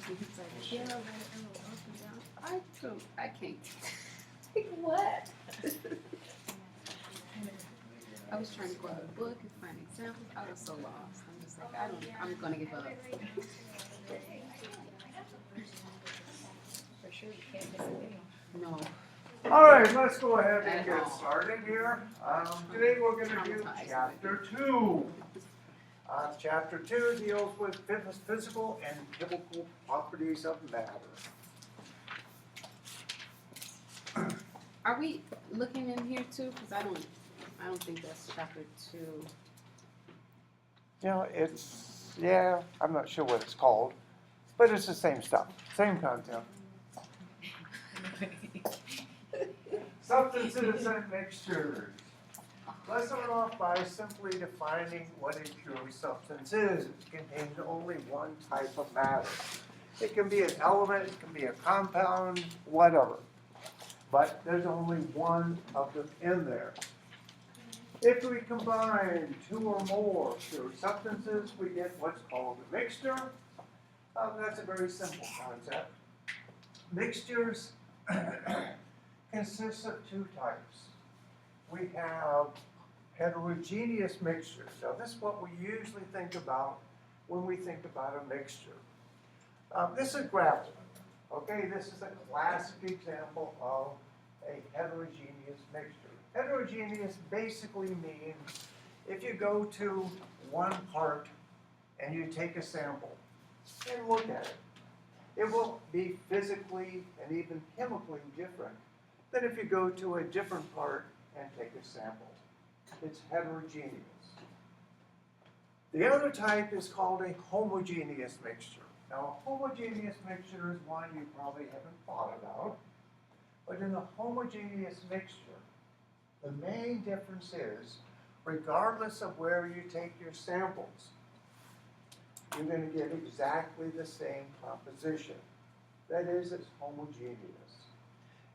He's like, yeah, I can't. Like, what? I was trying to go out a book and find examples. I was so lost. I'm just like, I'm gonna give up. For sure, you can't miss a video. No. All right, let's go ahead and get started here. Today we're going to do Chapter 2. Chapter 2 deals with physical and chemical properties of matter. Are we looking in here too? Because I don't think that's chapter 2. You know, I'm not sure what it's called, but it's the same stuff, same content. Substances and mixtures. Let's start off by simply defining what a pure substance is. It contains only one type of matter. It can be an element, it can be a compound, whatever. But there's only one of them in there. If we combine two or more pure substances, we get what's called a mixture. That's a very simple concept. Mixtures consists of two types. We have heterogeneous mixtures. Now this is what we usually think about when we think about a mixture. This is gravel. Okay, this is a classic example of a heterogeneous mixture. Heterogeneous basically means if you go to one part and you take a sample and look at it, it will be physically and even chemically different than if you go to a different part and take a sample. It's heterogeneous. The other type is called a homogeneous mixture. Now, a homogeneous mixture is one you probably haven't thought about, but in a homogeneous mixture, the main difference is, regardless of where you take your samples, you're going to get exactly the same composition. That is, it's homogeneous.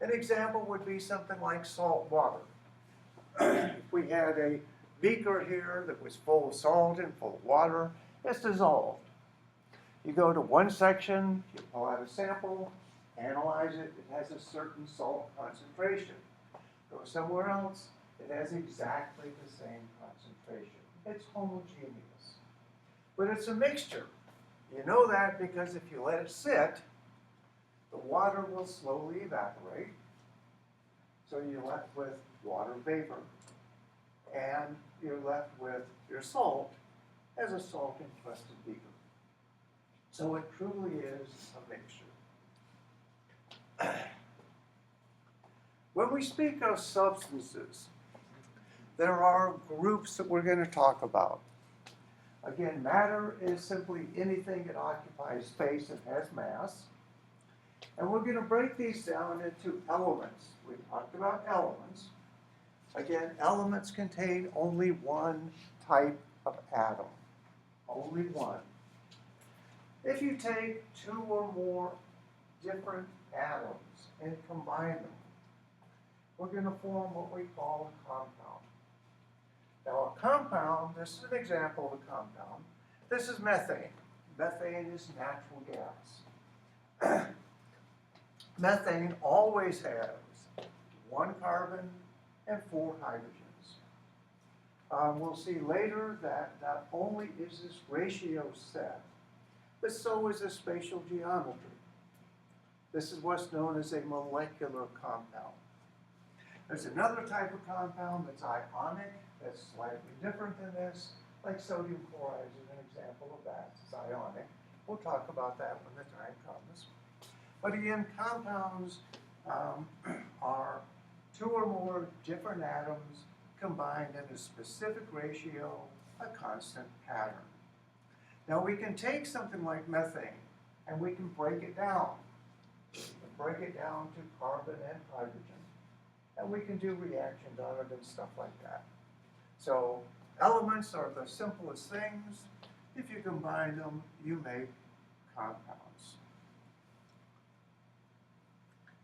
An example would be something like salt water. If we had a beaker here that was full of salt and full of water, it's dissolved. You go to one section, you pull out a sample, analyze it, it has a certain salt concentration. Go somewhere else, it has exactly the same concentration. It's homogeneous. But it's a mixture. You know that because if you let it sit, the water will slowly evaporate. So you're left with water vapor. And you're left with your salt as a salt-encrusted beaker. So it truly is a mixture. When we speak of substances, there are groups that we're going to talk about. Again, matter is simply anything that occupies space and has mass. And we're going to break these down into elements. We talked about elements. Again, elements contain only one type of atom. Only one. If you take two or more different atoms and combine them, we're going to form what we call a compound. Now a compound, this is an example of a compound. This is methane. Methane is natural gas. Methane always has one carbon and 4 hydrogens. We'll see later that not only is this ratio set, but so is the spatial geometry. This is what's known as a molecular compound. There's another type of compound that's ionic, that's slightly different than this, like sodium chloride is an example of that. It's ionic. We'll talk about that when the time comes. But again, compounds are two or more different atoms combined in a specific ratio, a constant pattern. Now we can take something like methane and we can break it down. We can break it down to carbon and hydrogen. And we can do reactions on it and stuff like that. So elements are the simplest things. If you combine them, you make compounds.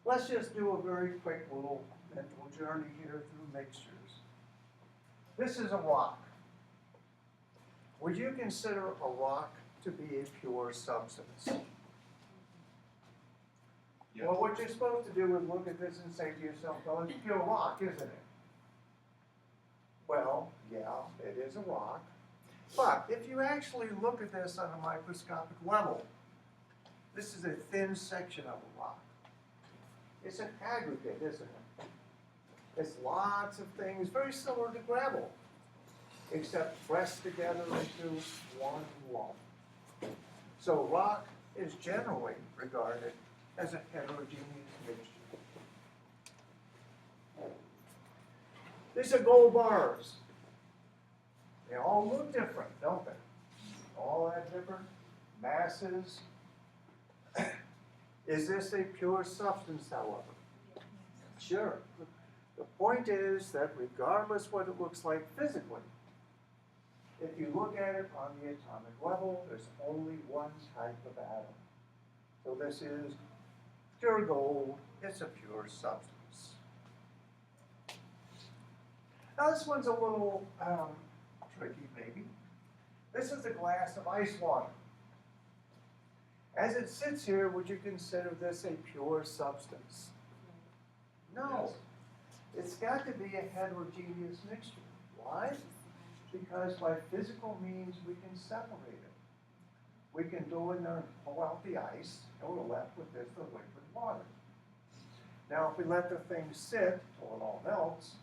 Let's just do a very quick little mental journey here through mixtures. This is a rock. Would you consider a rock to be a pure substance? Yes. Well, what you're supposed to do is look at this and say to yourself, well, it's pure rock, isn't it? Well, yeah, it is a rock. But if you actually look at this on a microscopic level, this is a thin section of a rock. It's an aggregate, isn't it? It's lots of things very similar to gravel, except pressed together into one lump. So rock is generally regarded as a heterogeneous mixture. These are gold bars. They all look different, don't they? All have different masses. Is this a pure substance, however? Sure. The point is that regardless what it looks like physically, if you look at it on the atomic level, there's only one type of atom. So this is pure gold. It's a pure substance. Now this one's a little tricky, maybe. This is a glass of ice water. As it sits here, would you consider this a pure substance? No. It's got to be a heterogeneous mixture. Why? Because by physical means we can separate it. We can go in there and pull out the ice, and we're left with this, the liquid water. Now if we let the thing sit till it all melts,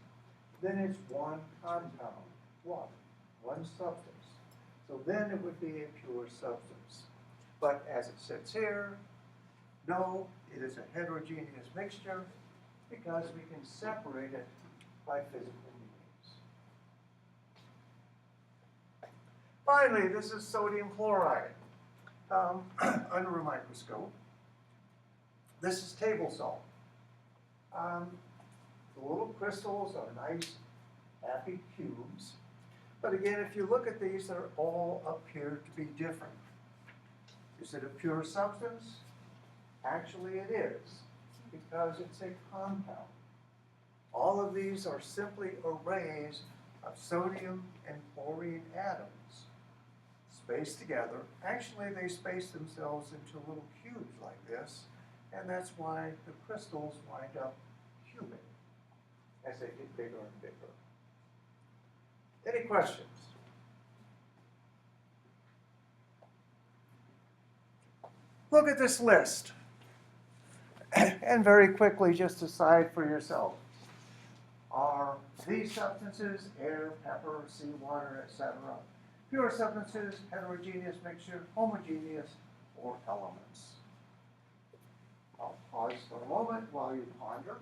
then it's one compound, water, one substance. So then it would be a pure substance. But as it sits here, no, it is a heterogeneous mixture because we can separate it by physical means. Finally, this is sodium chloride under a microscope. This is table salt. The little crystals are nice, happy cubes. But again, if you look at these, they all appear to be different. Is it a pure substance? Actually, it is, because it's a compound. All of these are simply arrays of sodium and chlorine atoms spaced together. Actually, they space themselves into little cubes like this, and that's why the crystals wind up cubing as they get bigger and bigger. Any questions? Look at this list. And very quickly, just decide for yourself. Are these substances, air, pepper, seawater, etc., pure substances, heterogeneous mixture, homogeneous, or elements? I'll pause for a moment while you ponder.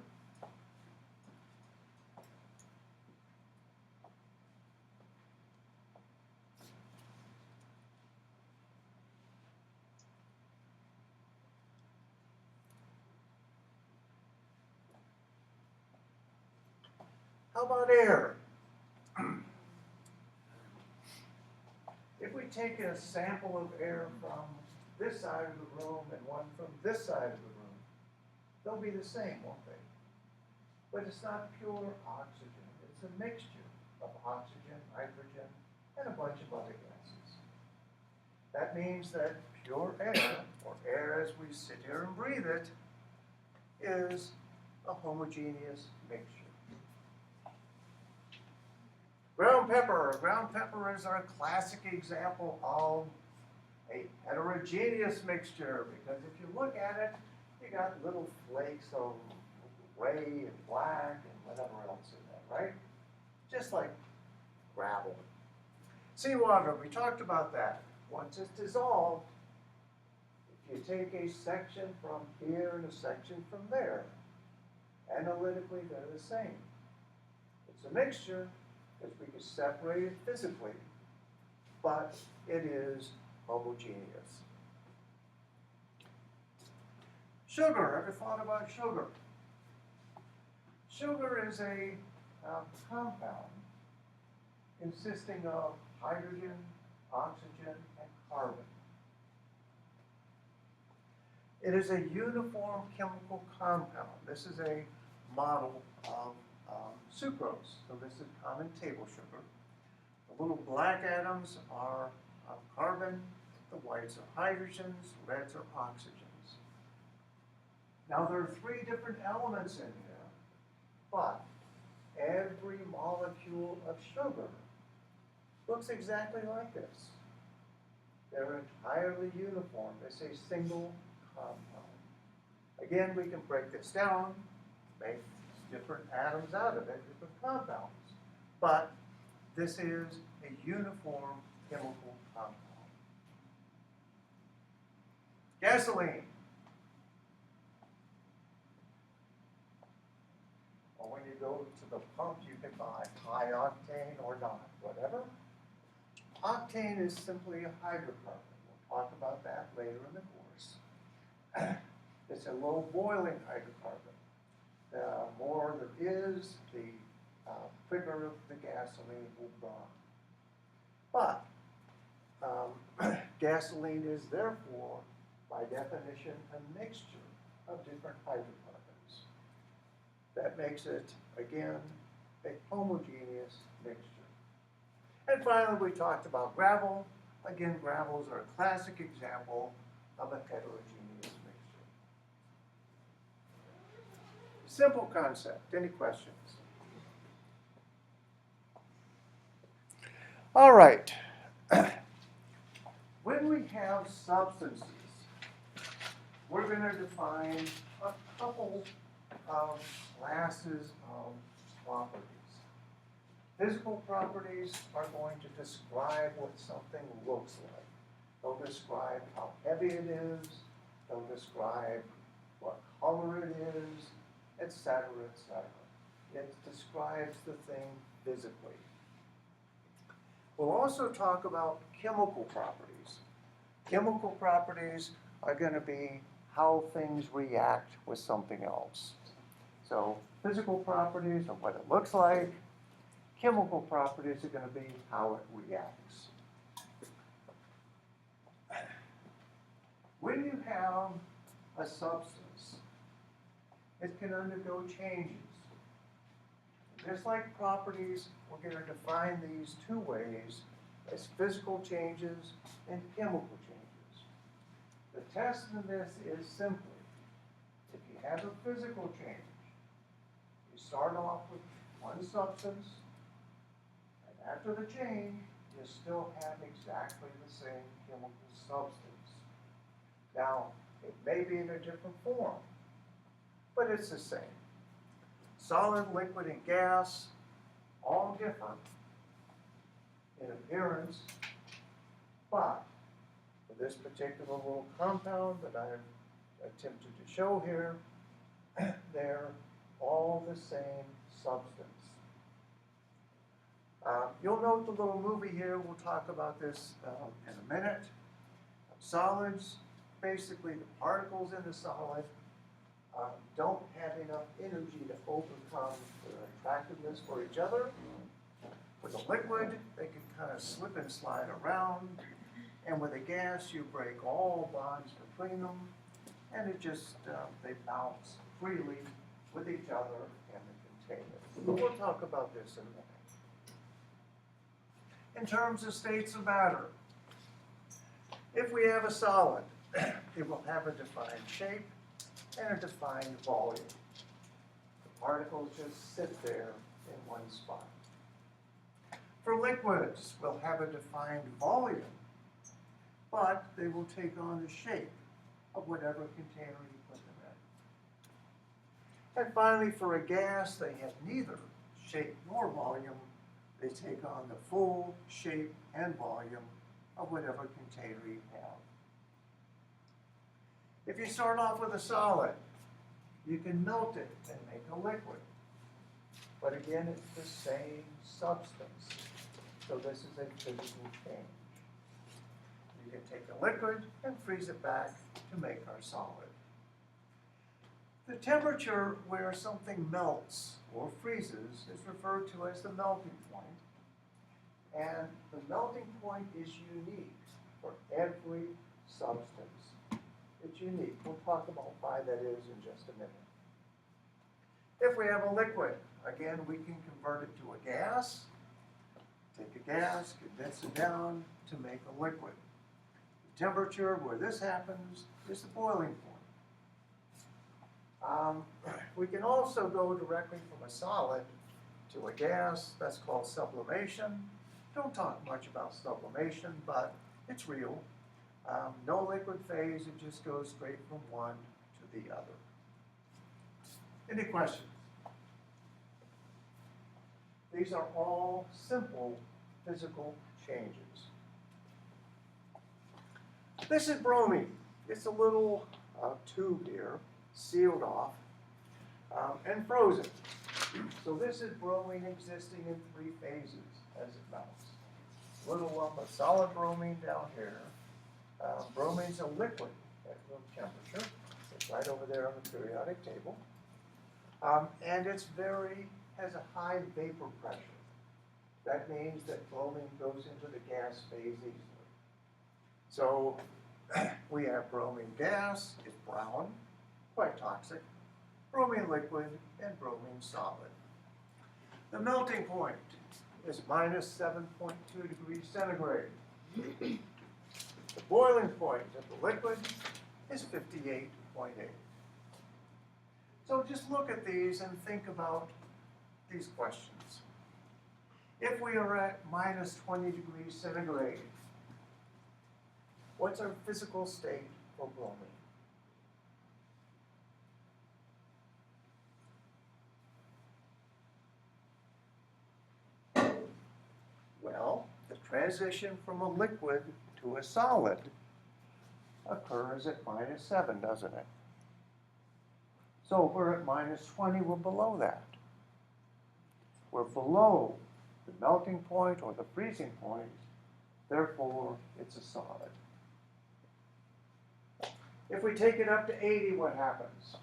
How about air? If we take a sample of air from this side of the room and one from this side of the room, they'll be the same, won't they? But it's not pure oxygen. It's a mixture of oxygen, nitrogen, and a bunch of other gases. That means that pure air, or air as we sit here and breathe it, is a homogeneous mixture. Ground pepper. Ground pepper is our classic example of a heterogeneous mixture, because if you look at it, you got little flakes of gray and black and whatever else in there, right? Just like gravel. Seawater, we talked about that. Once it's dissolved, if you take a section from here and a section from there, analytically they're the same. It's a mixture, because we can separate it physically, but it is homogeneous. Sugar, ever thought about sugar? Sugar is a compound consisting of hydrogen, oxygen, and carbon. It is a uniform chemical compound. This is a model of sucrose. So this is common table sugar. The little black atoms are carbon, the whites are hydrogens, reds are oxygens. Now there are three different elements in here, but every molecule of sugar looks exactly like this. They're entirely uniform. It's a single compound. Again, we can break this down, make different atoms out of it, different compounds. But this is a uniform chemical compound. Gasoline. Or when you go to the pump, you can buy high octane or not, whatever. Octane is simply a hydrocarbon. We'll talk about that later in the course. It's a low boiling hydrocarbon. The more there is, the quicker the gasoline will burn. But gasoline is therefore, by definition, a mixture of different hydrocarbons. That makes it, again, a homogeneous mixture. And finally, we talked about gravel. Again, gravels are a classic example of a heterogeneous mixture. Simple concept. Any questions? All right. When we have substances, we're going to define a couple of classes of properties. Physical properties are going to describe what something looks like. They'll describe how heavy it is. They'll describe what color it is, etc., etc. It describes the thing physically. We'll also talk about chemical properties. Chemical properties are going to be how things react with something else. So physical properties are what it looks like. Chemical properties are going to be how it reacts. When you have a substance, it can undergo changes. Just like properties, we're going to define these two ways as physical changes and chemical changes. The test in this is simply, if you have a physical change, you start off with one substance, and after the change, you still have exactly the same chemical substance. Now, it may be in a different form, but it's the same. Solid, liquid, and gas, all different in appearance, but for this particular little compound that I've attempted to show here, they're all the same substance. You'll note the little movie here. We'll talk about this in a minute. Solids, basically the particles in the solid don't have enough energy to overcome their attractiveness for each other. With a liquid, they can kind of slip and slide around. And with a gas, you break all bonds between them, and it just, they bounce freely with each other and the container. But we'll talk about this in a minute. In terms of states of matter, if we have a solid, it will have a defined shape and a defined volume. The particles just sit there in one spot. For liquids, we'll have a defined volume, but they will take on the shape of whatever container you put them in. And finally, for a gas, they have neither shape nor volume. They take on the full shape and volume of whatever container you have. If you start off with a solid, you can melt it and make a liquid. But again, it's the same substance. So this is a physical change. You can take a liquid and freeze it back to make our solid. The temperature where something melts or freezes is referred to as the melting point. And the melting point is unique for every substance. It's unique. We'll talk about why that is in just a minute. If we have a liquid, again, we can convert it to a gas. Take a gas, condense it down to make a liquid. The temperature where this happens is the boiling point. We can also go directly from a solid to a gas. That's called sublimation. Don't talk much about sublimation, but it's real. No liquid phase, it just goes straight from one to the other. Any questions? These are all simple physical changes. This is bromine. It's a little tube here, sealed off, and frozen. So this is bromine existing in three phases as it melts. Little lump of solid bromine down here. Bromine's a liquid at room temperature. It's right over there on the periodic table. And it's has a high vapor pressure. That means that bromine goes into the gas phase easily. So we have bromine gas, it's brown, quite toxic, bromine liquid, and bromine solid. The melting point is minus 7.2 degrees centigrade. The boiling point of the liquid is 58.8. So just look at these and think about these questions. If we are at minus 20 degrees centigrade, what's our physical state for bromine? Well, the transition from a liquid to a solid occurs at minus 7, doesn't it? So if we're at minus 20, we're below that. We're below the melting point or the freezing point, therefore it's a solid. If we take it up to 80, what happens?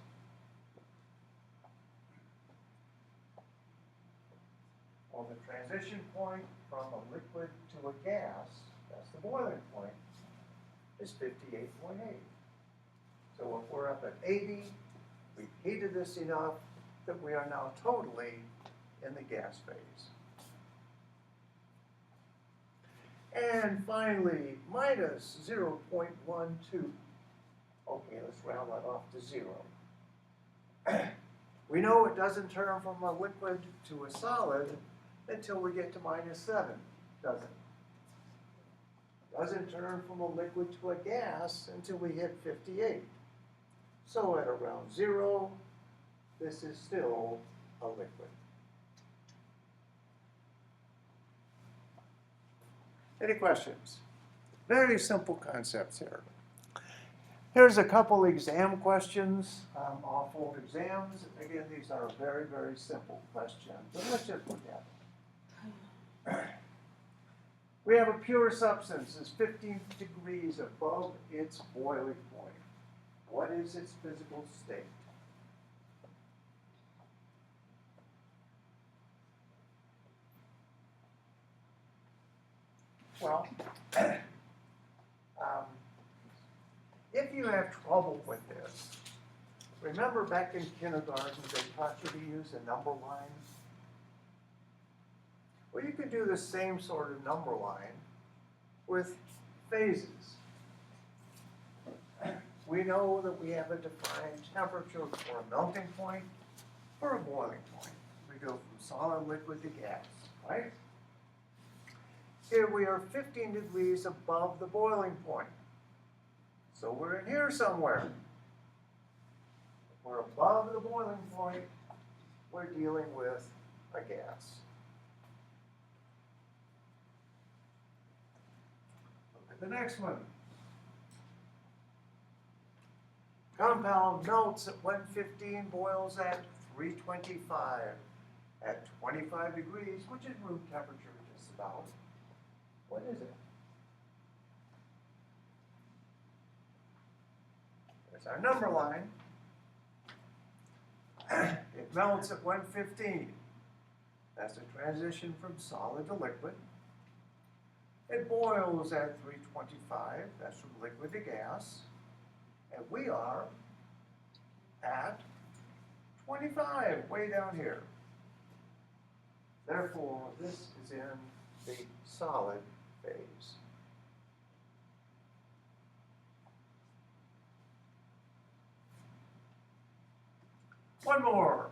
Well, the transition point from a liquid to a gas, that's the boiling point, is 58.8. So if we're up at 80, we've heated this enough that we are now totally in the gas phase. And finally, minus 0.12. Okay, let's round that off to 0. We know it doesn't turn from a liquid to a solid until we get to minus 7, does it? Doesn't turn from a liquid to a gas until we hit 58. So at around 0, this is still a liquid. Any questions? Very simple concepts here. Here's a couple exam questions, off-fold exams. Again, these are very, very simple questions, but let's just look at them. We have a pure substance that's 15 degrees above its boiling point. What is its physical state? Well, if you have trouble with this, remember back in kindergarten they taught you to use a number line? Well, you could do the same sort of number line with phases. We know that we have a defined temperature for a melting point or a boiling point. We go from solid, liquid to gas, right? Here we are 15 degrees above the boiling point. So we're in here somewhere. If we're above the boiling point, we're dealing with a gas. Look at the next one. Compound melts at 115, boils at 325 at 25 degrees, which is room temperature just about. What is it? There's our number line. It melts at 115. That's a transition from solid to liquid. It boils at 325. That's from liquid to gas. And we are at 25, way down here. Therefore, this is in the solid phase. One more.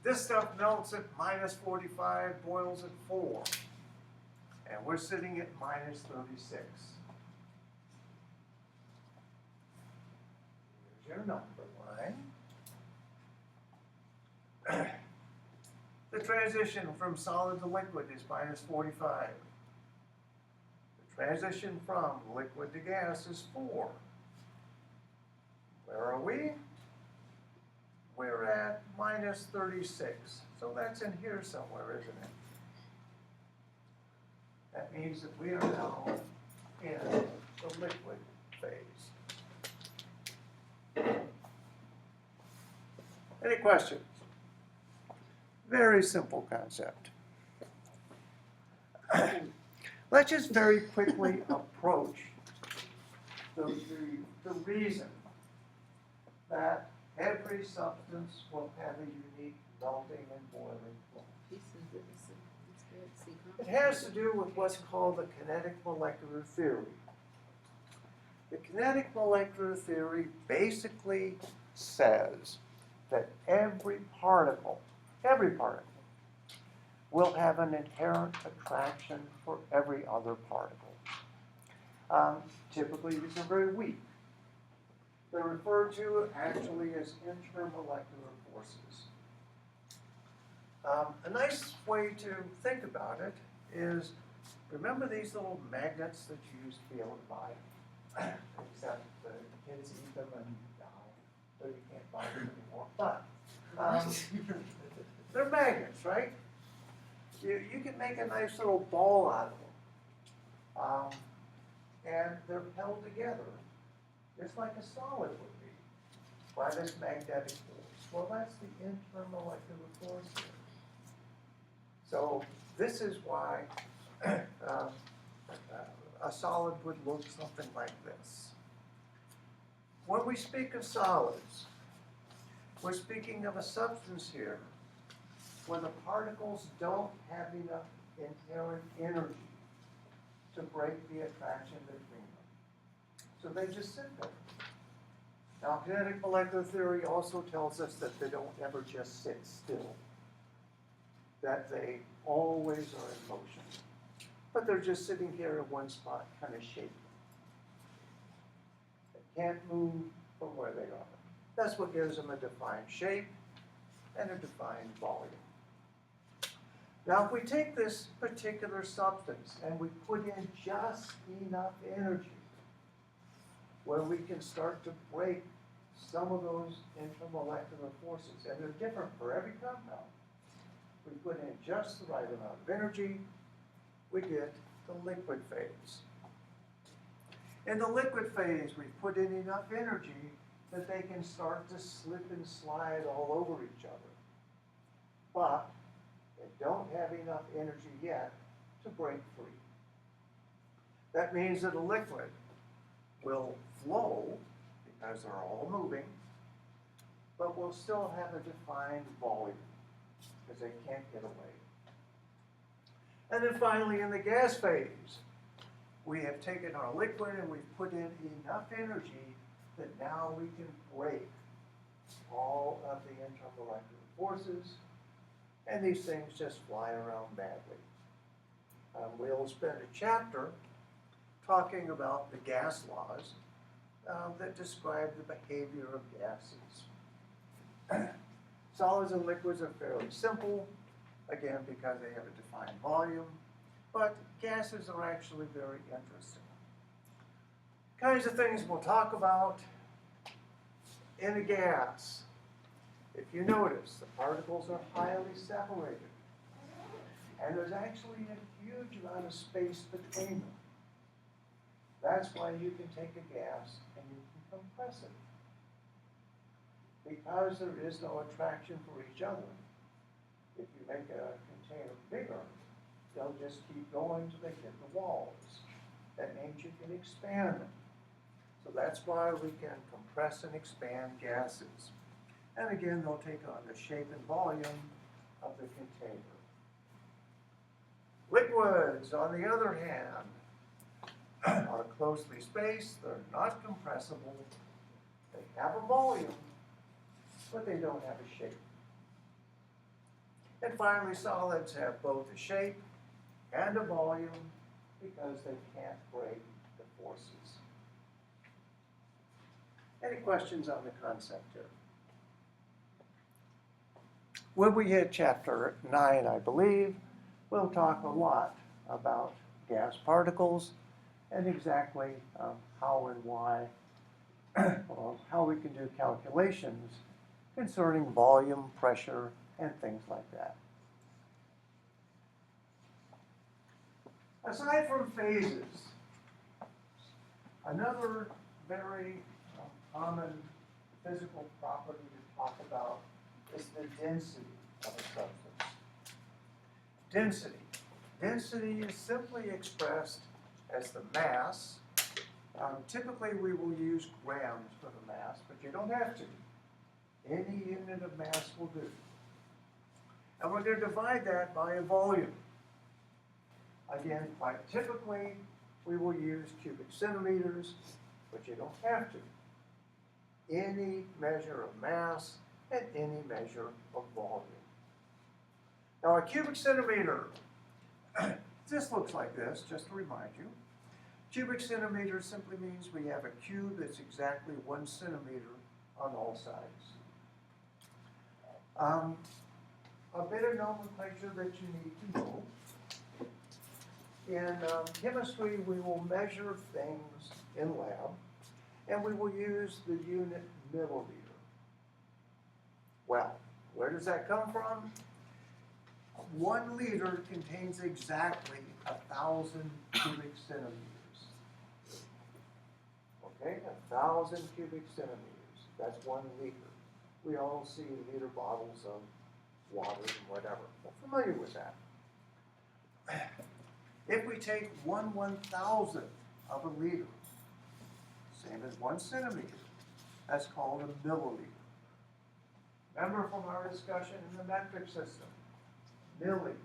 This stuff melts at minus 45, boils at 4. And we're sitting at minus 36. Here's your number line. The transition from solid to liquid is minus 45. The transition from liquid to gas is 4. Where are we? We're at minus 36. So that's in here somewhere, isn't it? That means that we are now in the liquid phase. Any questions? Very simple concept. Let's just very quickly approach the reason that every substance will have a unique melting and boiling point. It has to do with what's called the kinetic molecular theory. The kinetic molecular theory basically says that every particle will have an inherent attraction for every other particle. Typically, these are very weak. They're referred to actually as intermolecular forces. A nice way to think about it is, remember these little magnets that you used to be able to buy? Except the kids eat them and die, so you can't buy them anymore. But they're magnets, right? You can make a nice little ball out of them. And they're held together just like a solid would be by this magnetic force. Well, that's the intermolecular force here. So this is why a solid would look something like this. When we speak of solids, we're speaking of a substance here where the particles don't have enough inherent energy to break the attraction between them. So they just sit there. Now, kinetic molecular theory also tells us that they don't ever just sit still, that they always are in motion. But they're just sitting here in one spot, kind of shaking. They can't move from where they are. That's what gives them a defined shape and a defined volume. Now, if we take this particular substance and we put in just enough energy where we can start to break some of those intermolecular forces, and they're different for every compound. We put in just the right amount of energy, we get the liquid phase. In the liquid phase, we put in enough energy that they can start to slip and slide all over each other. But they don't have enough energy yet to break free. That means that a liquid will flow because they're all moving, but will still have a defined volume because they can't get away. And then finally, in the gas phase, we have taken our liquid and we've put in enough energy that now we can break all of the intermolecular forces, and these things just fly around badly. We'll spend a chapter talking about the gas laws that describe the behavior of gases. Solids and liquids are fairly simple, again, because they have a defined volume, but gases are actually very interesting. Kinds of things we'll talk about in a gas. If you notice, the particles are highly separated, and there's actually a huge amount of space between them. That's why you can take a gas and you can compress it. Because there is no attraction for each other, if you make a container bigger, they'll just keep going till they hit the walls. That means you can expand them. So that's why we can compress and expand gases. And again, they'll take on the shape and volume of the container. Liquids, on the other hand, are closely spaced, they're not compressible, They have a volume, but they don't have a shape. And finally, solids have both a shape and a volume because they can't break the forces. Any questions on the concept here? When we hit chapter 9, I believe, we'll talk a lot about gas particles and exactly how and why, or how we can do calculations concerning volume, pressure, and things like that. Aside from phases, another very common physical property to talk about is the density of a substance. Density. Density is simply expressed as the mass. Typically we will use grams for the mass, but you don't have to. Any unit of mass will do. And we're going to divide that by a volume. Again, quite typically, we will use cubic centimeters, but you don't have to. Any measure of mass and any measure of volume. Now, a cubic centimeter, this looks like this, just to remind you. Cubic centimeter simply means we have a cube that's exactly 1 centimeter on all sides. A bit of nomenclature that you need to know. In chemistry, we will measure things in lab, and we will use the unit milliliter. Well, where does that come from? 1 liter contains exactly 1,000 cubic centimeters. Okay, 1,000 cubic centimeters. That's 1 liter. We all see liter bottles of water and whatever. We're familiar with that. If we take 1/1000th of a liter, same as 1 centimeter, that's called a milliliter. Remember from our discussion in the metric system, milli,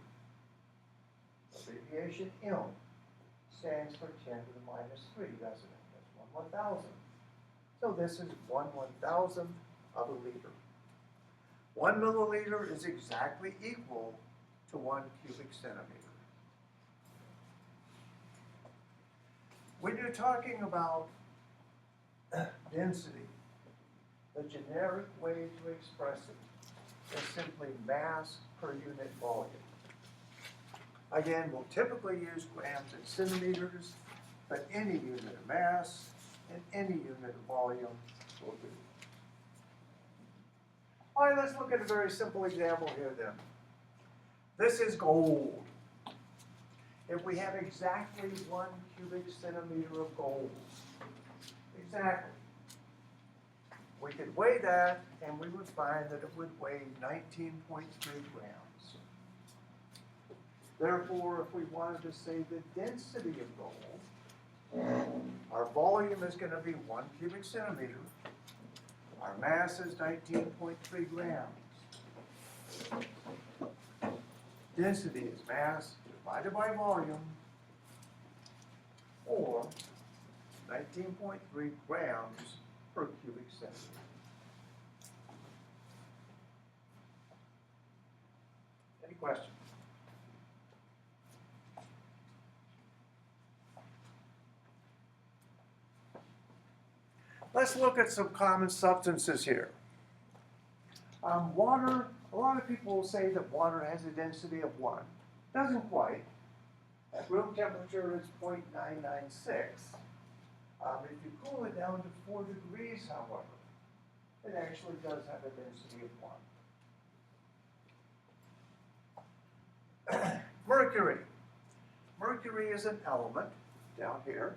abbreviation M, stands for 10 to the minus 3, doesn't it? That's 1/1000th. So this is 1/1000th of a liter. 1 milliliter is exactly equal to 1 cubic centimeter. When you're talking about density, the generic way to express it is simply mass per unit volume. Again, we'll typically use grams and centimeters, but any unit of mass and any unit of volume will do. All right, let's look at a very simple example here then. This is gold. If we have exactly 1 cubic centimeter of gold, exactly, we could weigh that and we would find that it would weigh 19.3 grams. Therefore, if we wanted to say the density of gold, our volume is going to be 1 cubic centimeter. Our mass is 19.3 grams. Density is mass divided by volume, or 19.3 grams per cubic centimeter. Any questions? Let's look at some common substances here. Water, a lot of people will say that water has a density of 1. Doesn't quite. At room temperature, it's 0.996. If you cool it down to 4 degrees, however, it actually does have a density of 1. Mercury. Mercury is an element down here.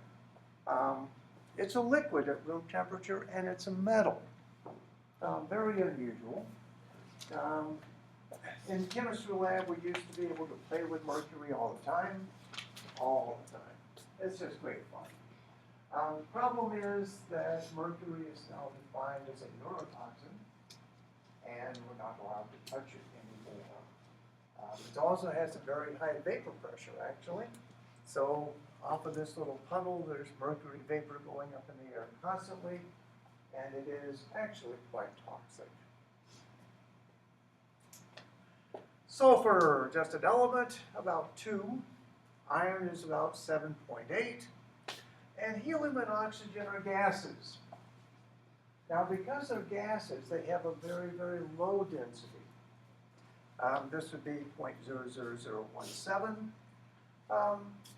It's a liquid at room temperature, and it's a metal. Very unusual. In chemistry lab, we used to be able to play with mercury all the time. All the time. It's just great fun. Problem is that mercury is now defined as a neurotoxin, and we're not allowed to touch it anymore. It also has a very high vapor pressure, actually. So off of this little puddle, there's mercury vapor going up in the air constantly, and it is actually quite toxic. Sulfur, just an element, about 2. Iron is about 7.8. And helium and oxygen are gases. Now, because they're gases, they have a very, very low density. This would be 0.00017.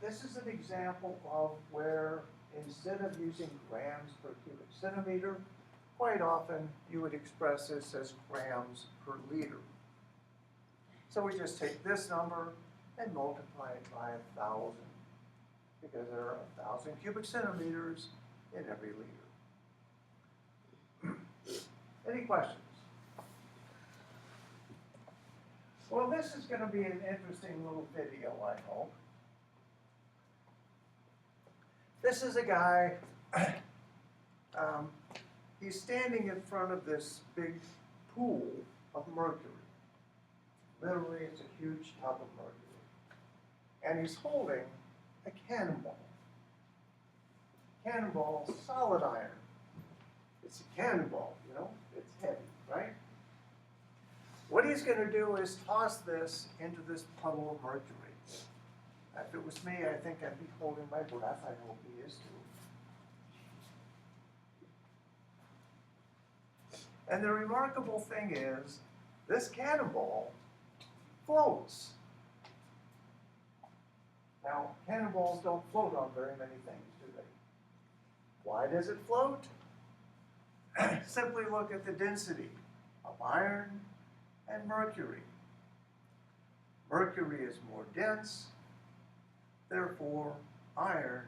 This is an example of where, instead of using grams per cubic centimeter, quite often you would express this as grams per liter. So we just take this number and multiply it by 1,000, because there are 1,000 cubic centimeters in every liter. Any questions? Well, this is going to be an interesting little video, I hope. This is a guy, he's standing in front of this big pool of mercury. Literally, it's a huge tub of mercury. And he's holding a cannonball. Cannonball, solid iron. It's a cannonball, you know, it's heavy, right? What he's going to do is toss this into this puddle of mercury. If it was me, I think I'd be holding my breath. I hope he is too. And the remarkable thing is, this cannonball floats. Now, cannonballs don't float on very many things, do they? Why does it float? Simply look at the density of iron and mercury. Mercury is more dense, therefore iron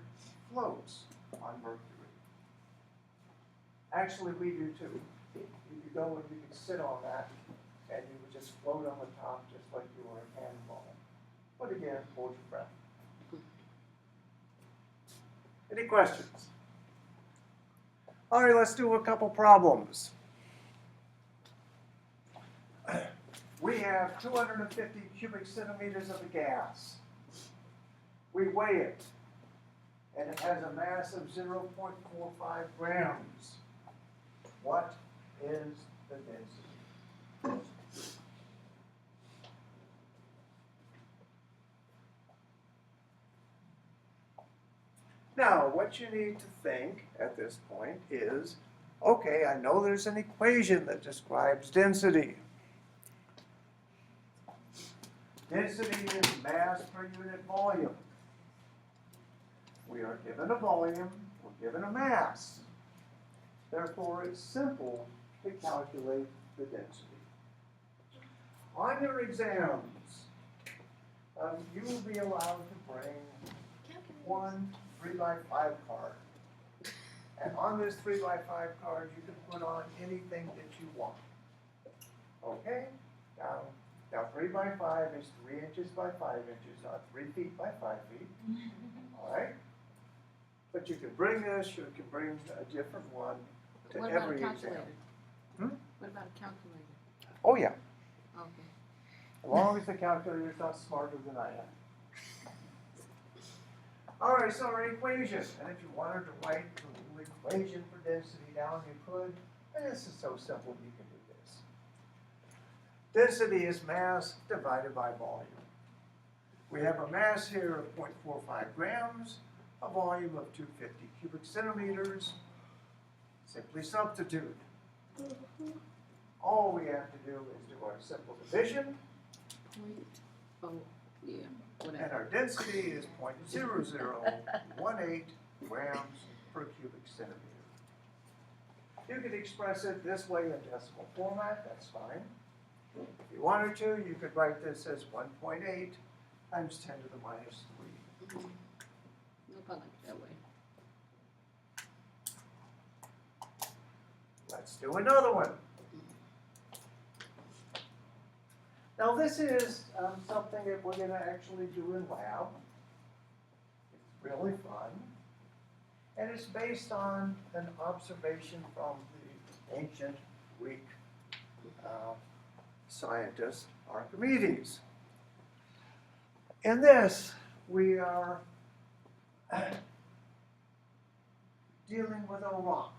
floats on mercury. Actually, we do too. You could go and you could sit on that and you would just float on the top just like you were a cannonball. But again, hold your breath. Any questions? All right, let's do a couple problems. We have 250 cubic centimeters of a gas. We weigh it, and it has a mass of 0.45 grams. What is the density? Now, what you need to think at this point is, okay, I know there's an equation that describes density. Density is mass per unit volume. We are given a volume, we're given a mass. Therefore, it's simple to calculate the density. On your exams, you will be allowed to bring one 3x5 card. And on this 3x5 card, you can put on anything that you want. Okay? Now 3x5 is 3 inches by 5 inches, not 3 feet by 5 feet. All right? But you can bring this, you can bring a different one to What about every a calculator? exam. What about a calculator? Oh yeah, Okay. as long as the calculator is not smarter than I am. All right, so our equation, and if you wanted to write the equation for density down, you could. And this is so simple, you can do this. Density is mass divided by volume. We have a mass here of 0.45 grams, a volume of 250 cubic centimeters. Simply substitute. All we have to do is do our simple division. Yeah, And whatever. our density is 0.0018 grams per cubic centimeter. You could express it this way in decimal format, that's fine. If you wanted to, you could write this as 1.8 times 10 to the minus 3. Nope, I like it that way. Let's do another one. Now this is something that we're going to actually do in lab. It's really fun. And it's based on an observation from the ancient Greek scientist Archimedes. In this, we are dealing with a rock.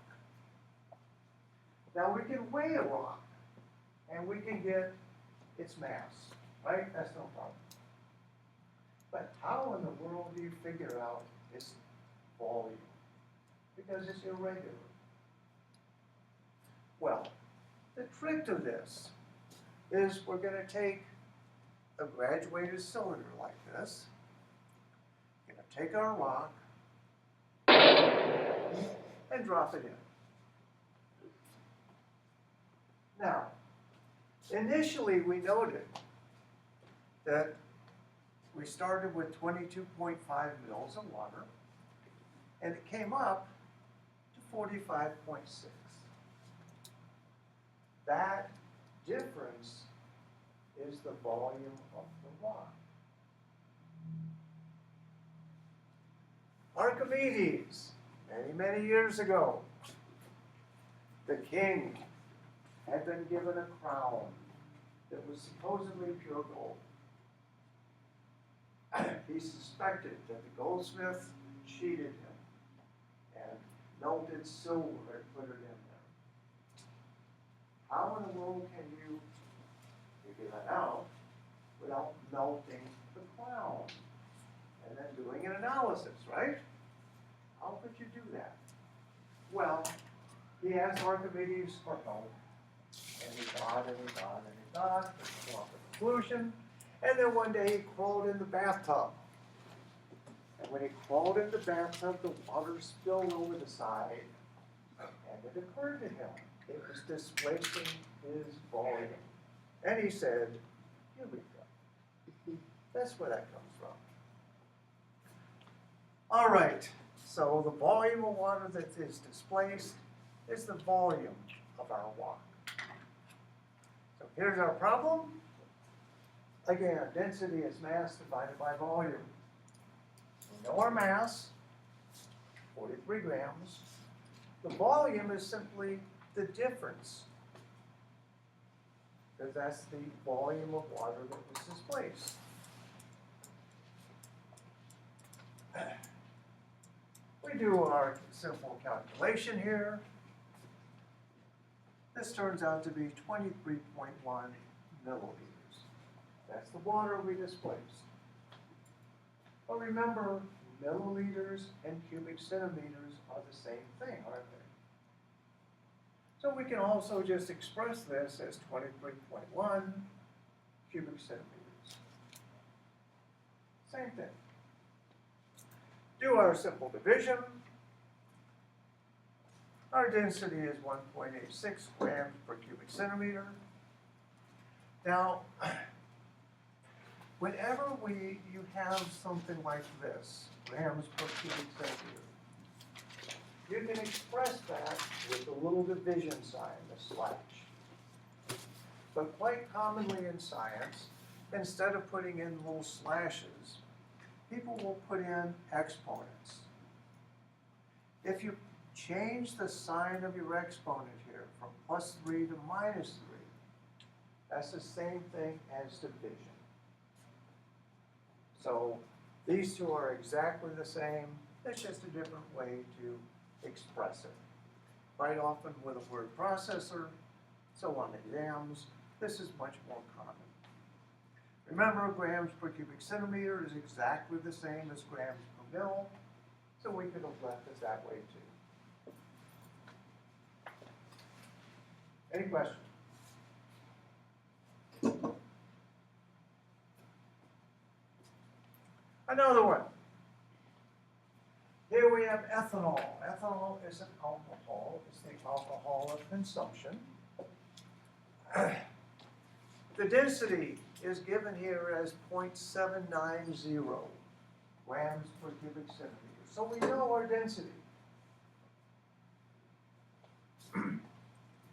Now we can weigh a rock, and we can get its mass, right? That's no problem. But how in the world do you figure out its volume? Because it's irregular. Well, the trick to this is we're going to take a graduated cylinder like this. We're going to take our rock and drop it in. Now, initially we noted that we started with 22.5 mils of water, and it came up to 45.6. That difference is the volume of the rock. Archimedes, many, many years ago, the king had been given a crown that was supposedly pure gold. He suspected that the goldsmith cheated him and melted silver and put it in there. How in the world can you figure that out without melting the crown and then doing an analysis, right? How could you do that? Well, he asked Archimedes for help, and he thought and he thought and he thought, to come up with a conclusion, and then one day he crawled in the bathtub. And when he crawled in the bathtub, the water spilled over the side, and it occurred to him it was displacing his volume. And he said, here we go. That's where that comes from. All right, so the volume of water that is displaced is the volume of our rock. So here's our problem. Again, density is mass divided by volume. We know our mass, 43 grams. The volume is simply the difference, because that's the volume of water that was displaced. We do our simple calculation here. This turns out to be 23.1 milliliters. That's the water we displaced. But remember, milliliters and cubic centimeters are the same thing, aren't they? So we can also just express this as 23.1 cubic centimeters. Same thing. Do our simple division. Our density is 1.86 grams per cubic centimeter. Now, whenever you have something like this, grams per cubic centimeter, you can express that with the little division sign, the slash. But quite commonly in science, instead of putting in little slashes, people will put in exponents. If you change the sign of your exponent here from +3 to -3, that's the same thing as division. So these two are exactly the same. It's just a different way to express it. Quite often with a word processor, so on exams, this is much more common. Remember, grams per cubic centimeter is exactly the same as grams per mil, so we could have left it that way too. Any questions? Another one. Here we have ethanol. Ethanol is an alcohol. It's the alcohol of consumption. The density is given here as 0.790 grams per cubic centimeter. So we know our density.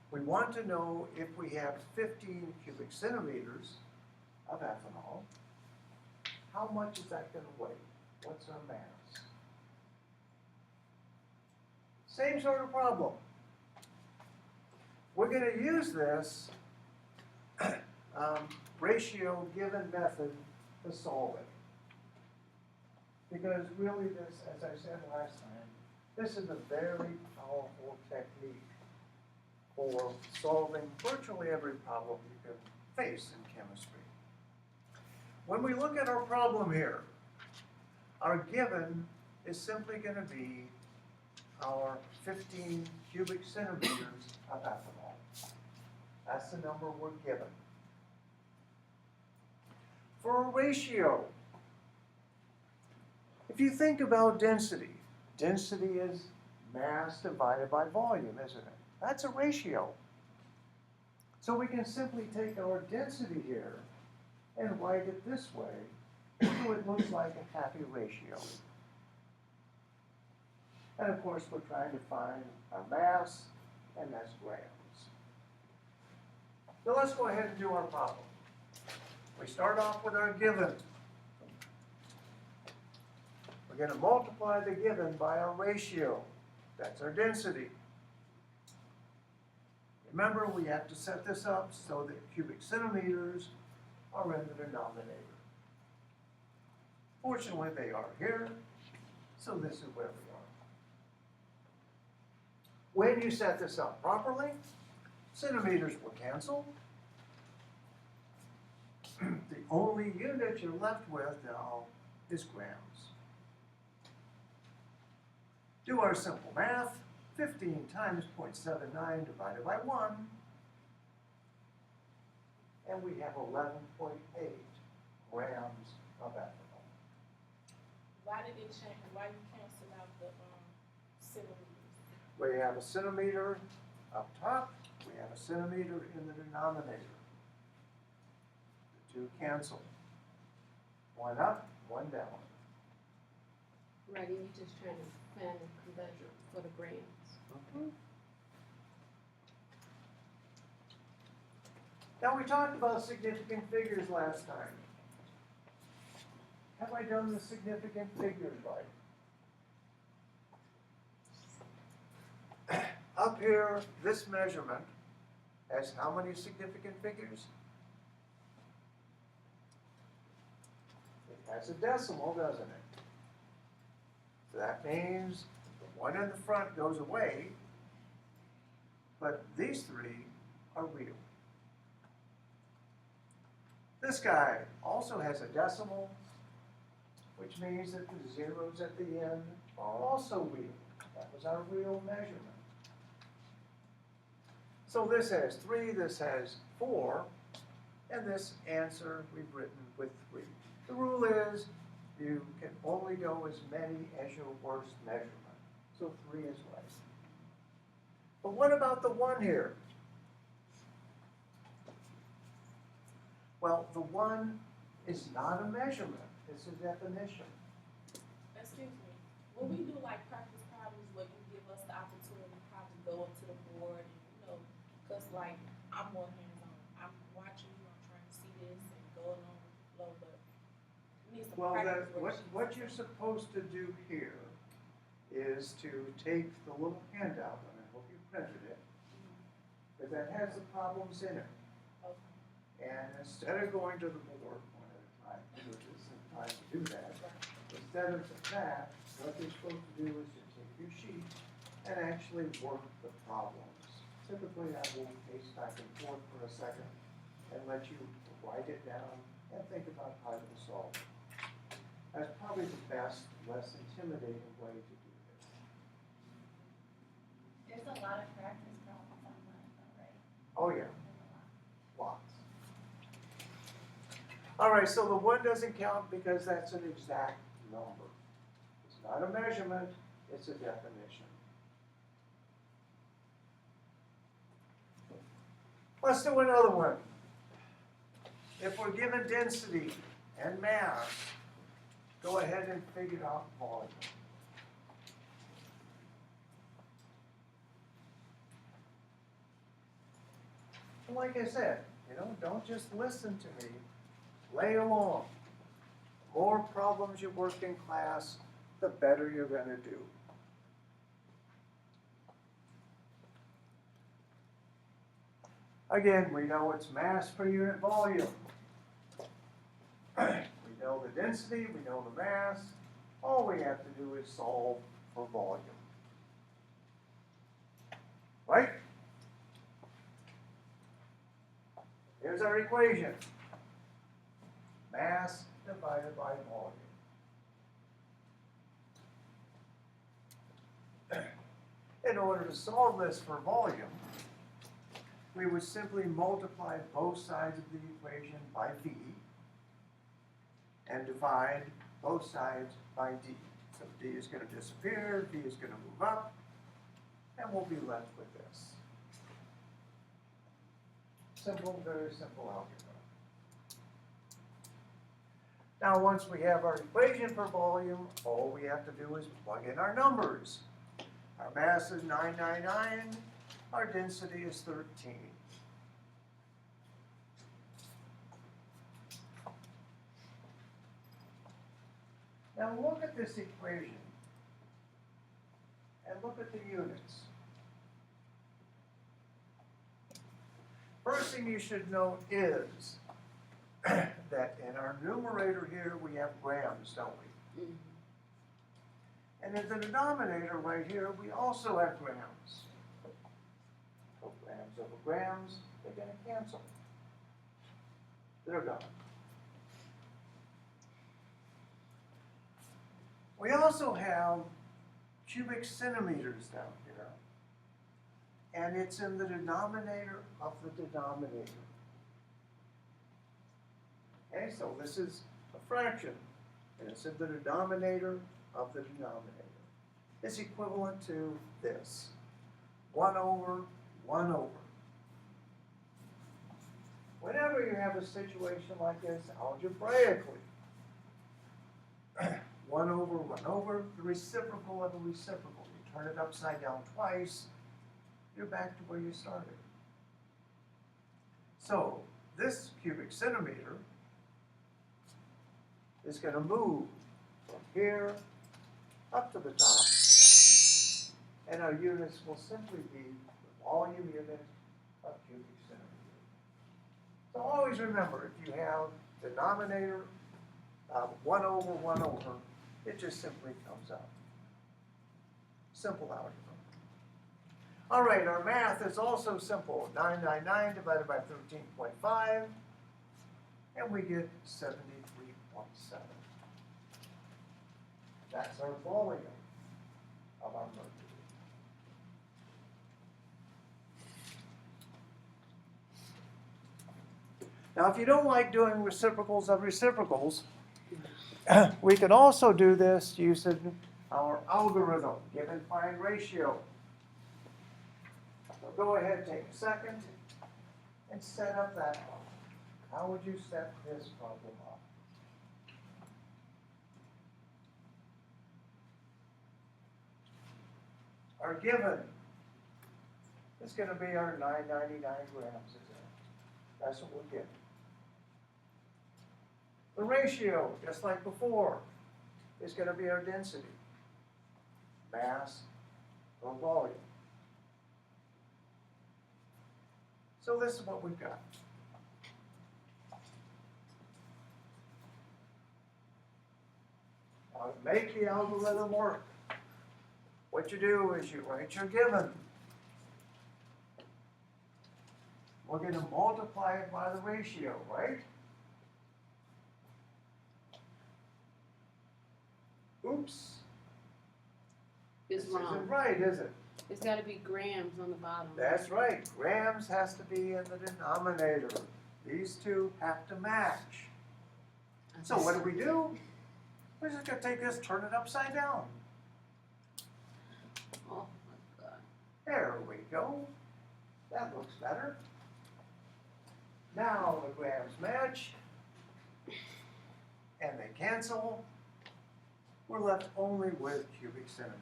We want to know if we have 15 cubic centimeters of ethanol, how much is that going to weigh? What's our mass? Same sort of problem. We're going to use this ratio given method to solve it. Because really this, as I said last time, this is a very powerful technique for solving virtually every problem you can face in chemistry. When we look at our problem here, our given is simply going to be our 15 cubic centimeters of ethanol. That's the number we're given. For a ratio, if you think about density, density is mass divided by volume, isn't it? That's a ratio. So we can simply take our density here and write it this way, so it looks like a happy ratio. And of course, we're trying to find our mass, and that's grams. So let's go ahead and do our problem. We start off with our given. We're going to multiply the given by our ratio. That's our density. Remember, we have to set this up so that cubic centimeters are in the denominator. Fortunately, they are here, so this is where we are. When you set this up properly, centimeters will cancel. The only unit you're left with now is grams. Do our simple math. 15 times 0.79 divided by 1, and we have 11.8 grams of ethanol. Why did it change? Why you cancel out the centimeters? We have a centimeter up top, we have a centimeter in the denominator. The two cancel. One up, one down. Right, and you're just trying to find a conversion for the grams. Now we talked about significant figures last time. Have I done the significant figures right? Up here, this measurement has how many significant figures? It has a decimal, doesn't it? So that means the one in the front goes away, but these three are real. This guy also has a decimal, which means that the zeros at the end are also real. That was our real measurement. So this has 3, this has 4, and this answer we've written with 3. The rule is you can only go as many as your worst measurement. So 3 is right. But what about the 1 here? Well, the 1 is not a measurement. It's a definition. Excuse me. When we do like practice problems where you give us the opportunity to probably go up to the board and because like I'm more hands-on. I'm watching you, I'm trying to see this and going on with the flow, but we need some Well, practice what you're supposed to do here is to take the little handout, and I hope you printed it, but that has the problems in it. Okay. And instead of going to the board one at a time, which isn't time to do that, instead of that, what you're supposed to do is to take your sheet and actually work the problems. Typically, I will pace back and forth for a second and let you write it down and think about how to solve it. That's probably the best, less intimidating way to do this. There's a lot of practice problems online, though, right? Oh, yeah, There's a lot. lots. All right, so the 1 doesn't count because that's an exact number. It's not a measurement, it's a definition. Let's do another one. If we're given density and mass, go ahead and figure out volume. And like I said, don't just listen to me. Lay along. The more problems you work in class, the better you're going to do. Again, we know it's mass per unit volume. We know the density, we know the mass. All we have to do is solve for volume. Right? our equation. Mass divided by volume. In order to solve this for volume, we would simply multiply both sides of the equation by V and divide both sides by D. So D is going to disappear, V is going to move up, and we'll be left with this. Simple, very simple algebra. Now, once we have our equation for volume, all we have to do is plug in our numbers. Our mass is 999, our density is 13. Now look at this equation and look at the units. First thing you should note is that in our numerator here we have grams, don't we? Mhm. And in the denominator right here we also have grams. So grams over grams, they're going to cancel. They're gone. We also have cubic centimeters down here, and it's in the denominator of the denominator. Okay, so this is a fraction, and it's in the denominator of the denominator. It's equivalent to this, 1 over 1 over. Whenever you have a situation like this, algebraically, 1 over, the reciprocal of a reciprocal. You turn it upside down twice, you're back to where you started. So this cubic centimeter is going to move from here up to the top, and our units will simply be the volume unit of cubic centimeter. So always remember, if you have denominator 1 over 1 over, it just simply comes out. Simple algebra. All right, our math is also simple. 999 divided by 13.5, and we get 73.7. That's our volume of our mercury. Now, if you don't like doing reciprocals of reciprocals, we can also do this using our algorithm, given find ratio. So go ahead, take a second, and set up that problem. How would you set this problem up? Our given is going to be our 999 grams, isn't it? That's what we're getting. The ratio, just like before, is going to be our density, mass or volume. So this is what we've got. Now to make the algorithm work, what you do is you write your given. We're going to multiply it by the ratio, right? Oops. It's This wrong. isn't right, is it? It's got to be grams on the bottom. That's right. Grams has to be in the denominator. These two have to match. So what do? We're just going to take this, turn it upside down. Oh my God. There we go. That looks better. Now the grams match, and they cancel. We're left only with cubic centimeters.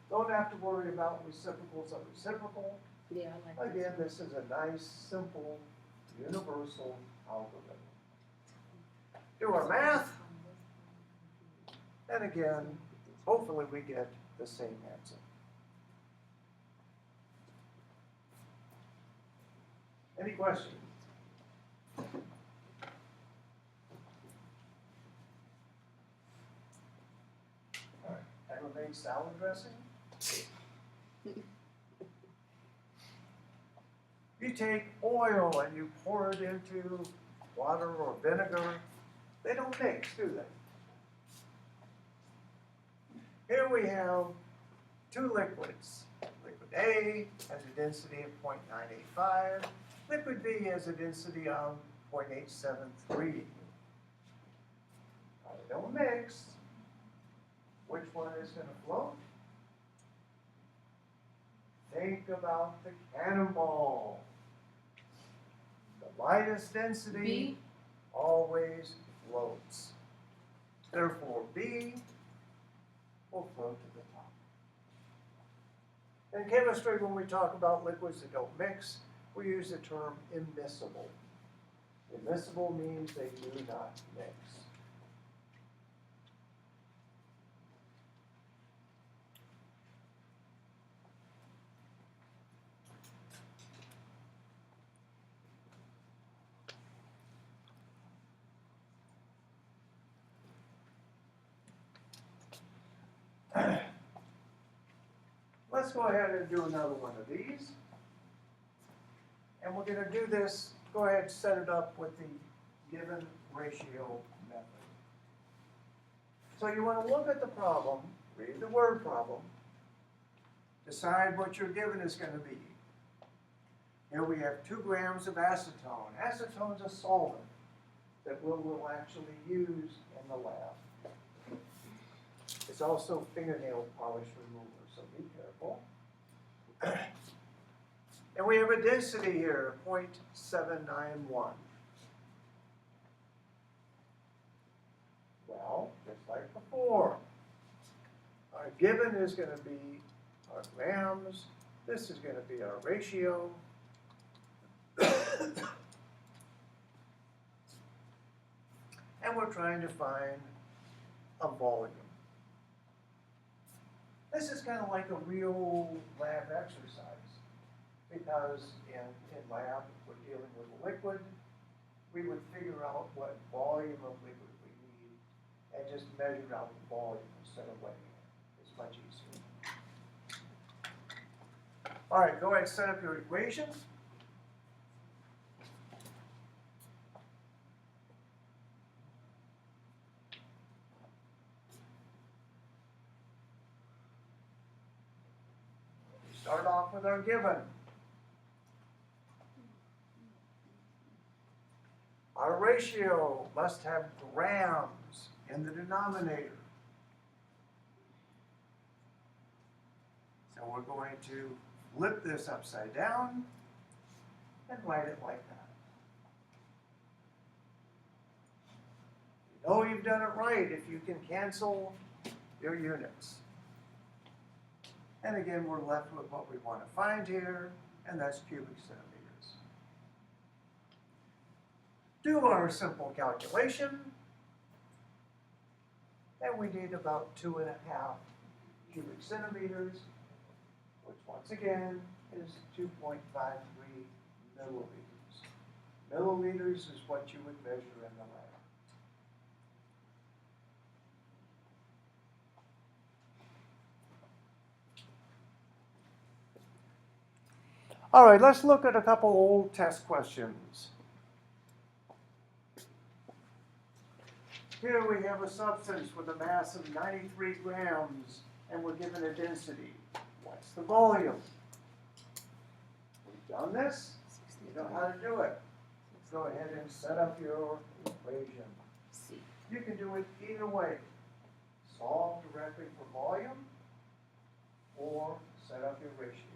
Don't have to worry about reciprocals of reciprocal. Yeah, I like Again, this is a nice, simple, universal algorithm. Do our math, and again, hopefully we get the same answer. Any questions? All right, ever made salad dressing? You take oil and you pour it into water or vinegar, they don't mix, do they? Here we have two liquids. Liquid A has a density of 0.985. Liquid B has a density of 0.873. Now, they don't mix. Which one is going to float? Think about the cannonball. The lightest density B. always floats. Therefore, B will float to the top. In chemistry, when we talk about liquids that don't mix, we use the term immiscible. Immiscible means they do not mix. Let's go ahead and do another one of these. And we're going to do this, go ahead and set it up with the given ratio method. So you want to look at the problem, read the word problem, decide what your given is going to be. Here we have 2 grams of acetone. Acetone is a solvent that we will actually use in the lab. It's also fingernail polish remover, so be careful. And we have a density here, 0.791. Well, just like before, our given is going to be our grams. This is going to be our ratio. And we're trying to find a volume. This is kind of like a real lab exercise, because in lab, if we're dealing with a liquid, we would figure out what volume of liquid we need and just measure out the volume instead of weighing it. It's much easier. All right, go ahead and set up your equations. Start off with our given. Our ratio must have grams in the denominator. So we're going to flip this upside down and write it like that. You know you've done it right if you can cancel your units. And again, we're left with what we want to find here, and that's cubic centimeters. Do our simple calculation, and we need about 2.5 cubic centimeters, which once again is 2.53 milliliters. Milliliters is what you would measure in the lab. All right, let's look at a couple old test questions. Here we have a substance with a mass of 93 grams, and we're given a density. What's the volume? We've done this. You know how to do it. Go ahead and set up your equation. You can do it either way. Solve directly for volume, or set up your ratio.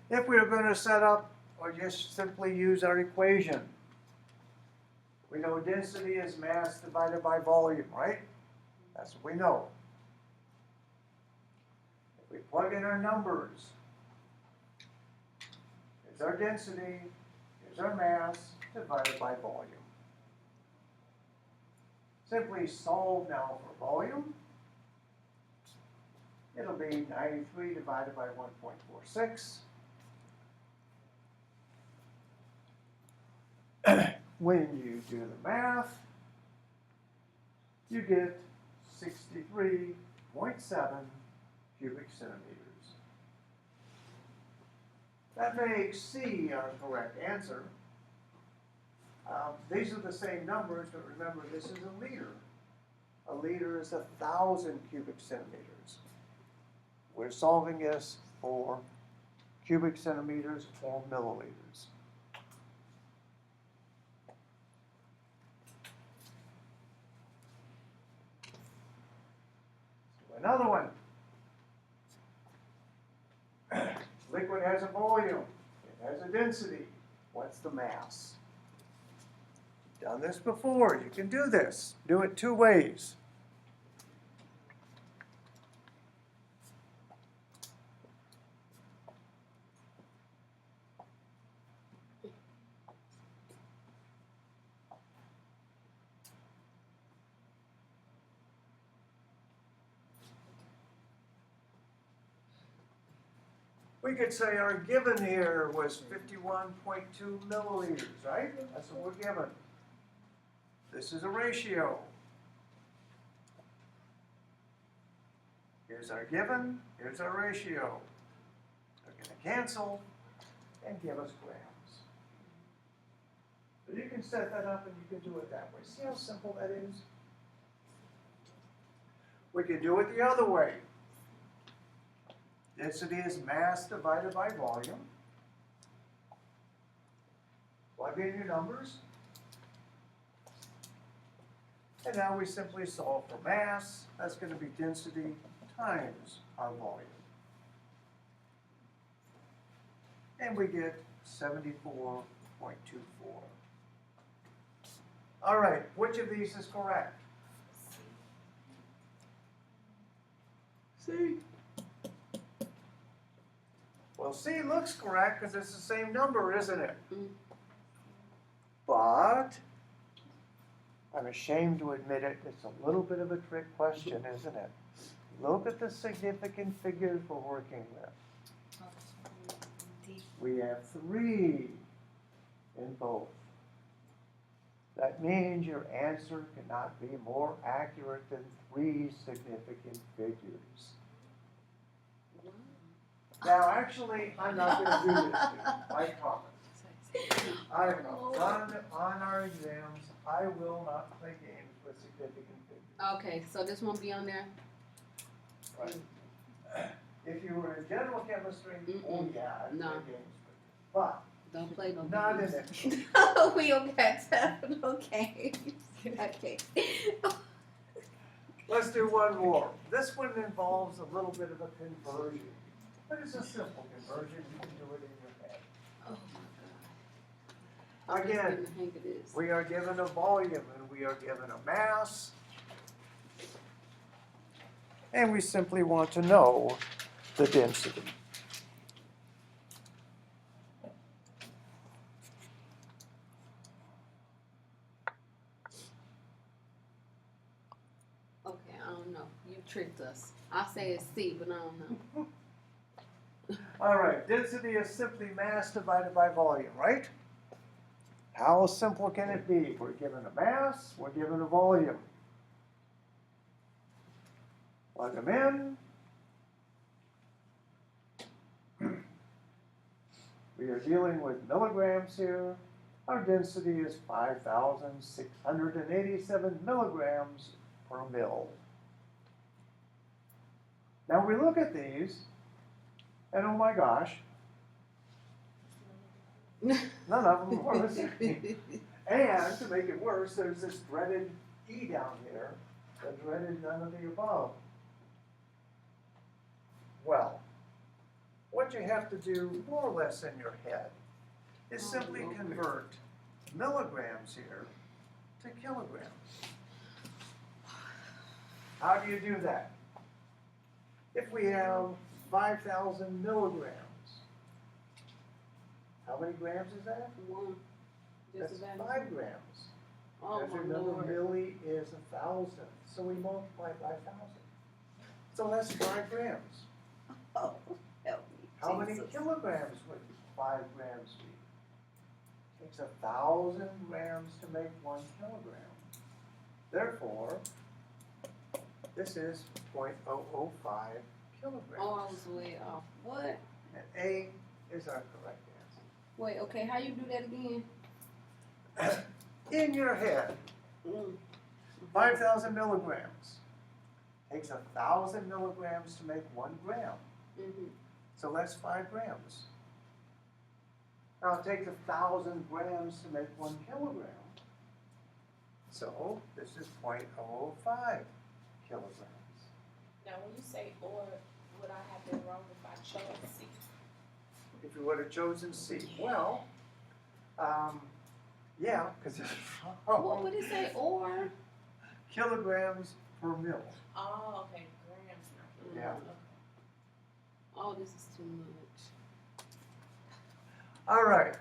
If we are going to set up or just simply use our equation, we know density is mass divided by volume, right? That's what we know. If we plug in our numbers, here's our density, here's our mass divided by volume. Simply solve now for volume. It'll be 93 divided by 1.46. when you do the math, you get 63.7 cubic centimeters. That makes C our correct answer. These are the same numbers, but remember this is a liter. A liter is 1,000 cubic centimeters. We're solving this for cubic centimeters or milliliters. Another one. Liquid has a volume. It has a density. What's the mass? Done this before. You can do this. Do it two ways. We could say our given here was 51.2 milliliters, right? That's what we're given. This is a ratio. Here's our given, here's our ratio. They're going to cancel and give us grams. So you can set that up and you can do it that way. See how simple that is? We can do it the other way. Density is mass divided by volume. Plug in your numbers. And now we simply solve for mass. That's going to be density times our volume. And we get 74.24. All right, which of these is correct? C. Well, C looks correct because it's the same number, isn't it? But I'm ashamed to admit it, it's a little bit of a trick question, isn't it? Look at the significant figures we're working with. We have 3 in both. That means your answer cannot be more accurate than 3 significant figures. Now, actually, I'm not going to do this to you, I promise. I've done on our exams, I will not play games with significant figures. Okay, so this won't be on there? Right. If you were in general chemistry, oh yeah, I'd No. play games with you. But Don't play no not in games. it. We don't got time for no games. Okay. Let's do one more. This one involves a little bit of a conversion. But it's a simple conversion. You can do it in your head. Oh my God. I'm just Again, getting the hang of this. we are given a volume and we are given a mass. And we simply want to know the density. Okay, I don't know. You tricked us. I say it's C, but I don't know. All right, density is simply mass divided by volume, right? How simple can it be? We're given a mass, we're given a volume. Plug them in. We are dealing with milligrams here. Our density is 5,687 milligrams per mil. Now we look at these, and oh my gosh, none of them are the same. And to make it worse, there's this dreaded E down here, the dreaded none of the above. Well, what you have to do more or less in your head is simply convert milligrams here to kilograms. How do you do that? If we have 5,000 milligrams, how many grams is that? One. That's Just about. 5 grams. Oh As you my remember, Lord. milli is 1,000, so we multiply by 1,000. So that's 5 grams. Oh, help me. How many Jesus. kilograms would 5 grams be? takes 1,000 grams to make 1 kilogram. Therefore, this is 0.005 kilograms. Oh, I was way off. What? And A is our correct Wait, okay, how you do that again? answer. In your head, Mm. 5,000 milligrams takes 1,000 milligrams to make 1 gram. Mm-hmm. So that's 5 grams. Now it takes 1,000 grams to make 1 kilogram. So this is 0.005 kilograms. Now, when you say or, would I have been wrong if I chose C? If you would have chosen C, well, yeah, because it's What would it say? Or? kilograms per mil. Oh, okay, grams, not Yeah. kilograms. Oh, this is too much. All right.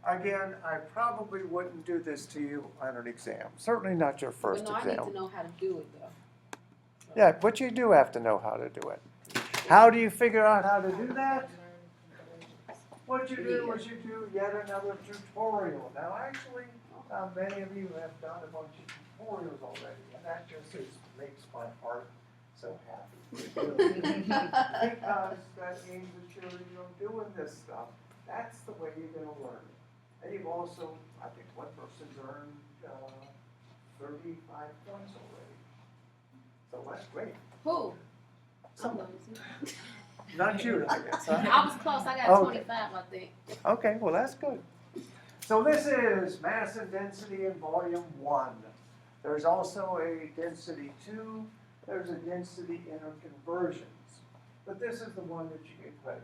Again, I probably wouldn't do this to you on an exam. Certainly not your first But no, I exam. need to know how to do it though. Yeah, but you do have to know how to do it. How do you figure out how to do that? What you do is you do yet another tutorial. Now, actually, many of you have done a bunch of tutorials already, and that just makes my heart so happy. Because that means that you're doing this stuff. That's the way you're going to learn it. And you've also, I think one person's earned 35 points already. So that's great. Who? Someone. I'm Not you, I guess, huh? I was close. I got Okay. 25, I think. Okay, well, that's good. So this is mass and density in volume 1. There's also a density 2. There's a density interconversions. But this is the one that you get credit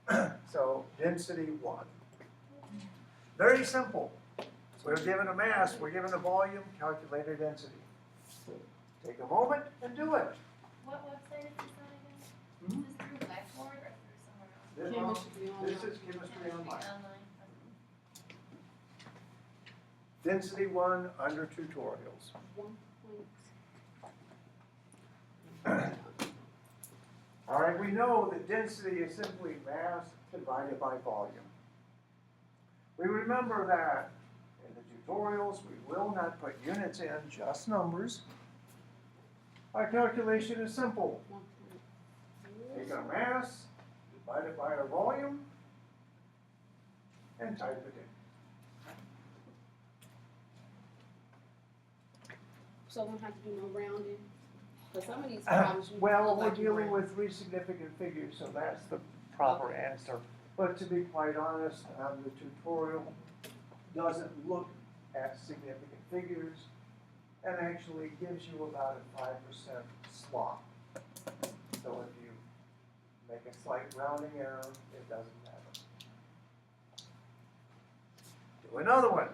for. So density 1. Very simple. We're given a mass, we're given a volume, calculate a density. Take a moment and do it. What website is this on again? Hmm? Is this through Blackboard or through somewhere else? This, Chemistry Online. this is Chemistry Online. Online. Density 1 under tutorials. 1 All right, we know that density is simply mass divided by volume. We remember that in the tutorials, we will not put units in, just numbers. Our calculation is simple. Take our mass, divide it by our volume, and type it in. So we don't have to do no rounding? Because some of these problems you Well, look we're like you dealing round. with 3 significant figures, so that's the proper answer. But to be quite honest, the tutorial doesn't look at significant figures and actually gives you about a 5% slop. So if you make a slight rounding error, it doesn't matter. Do another one.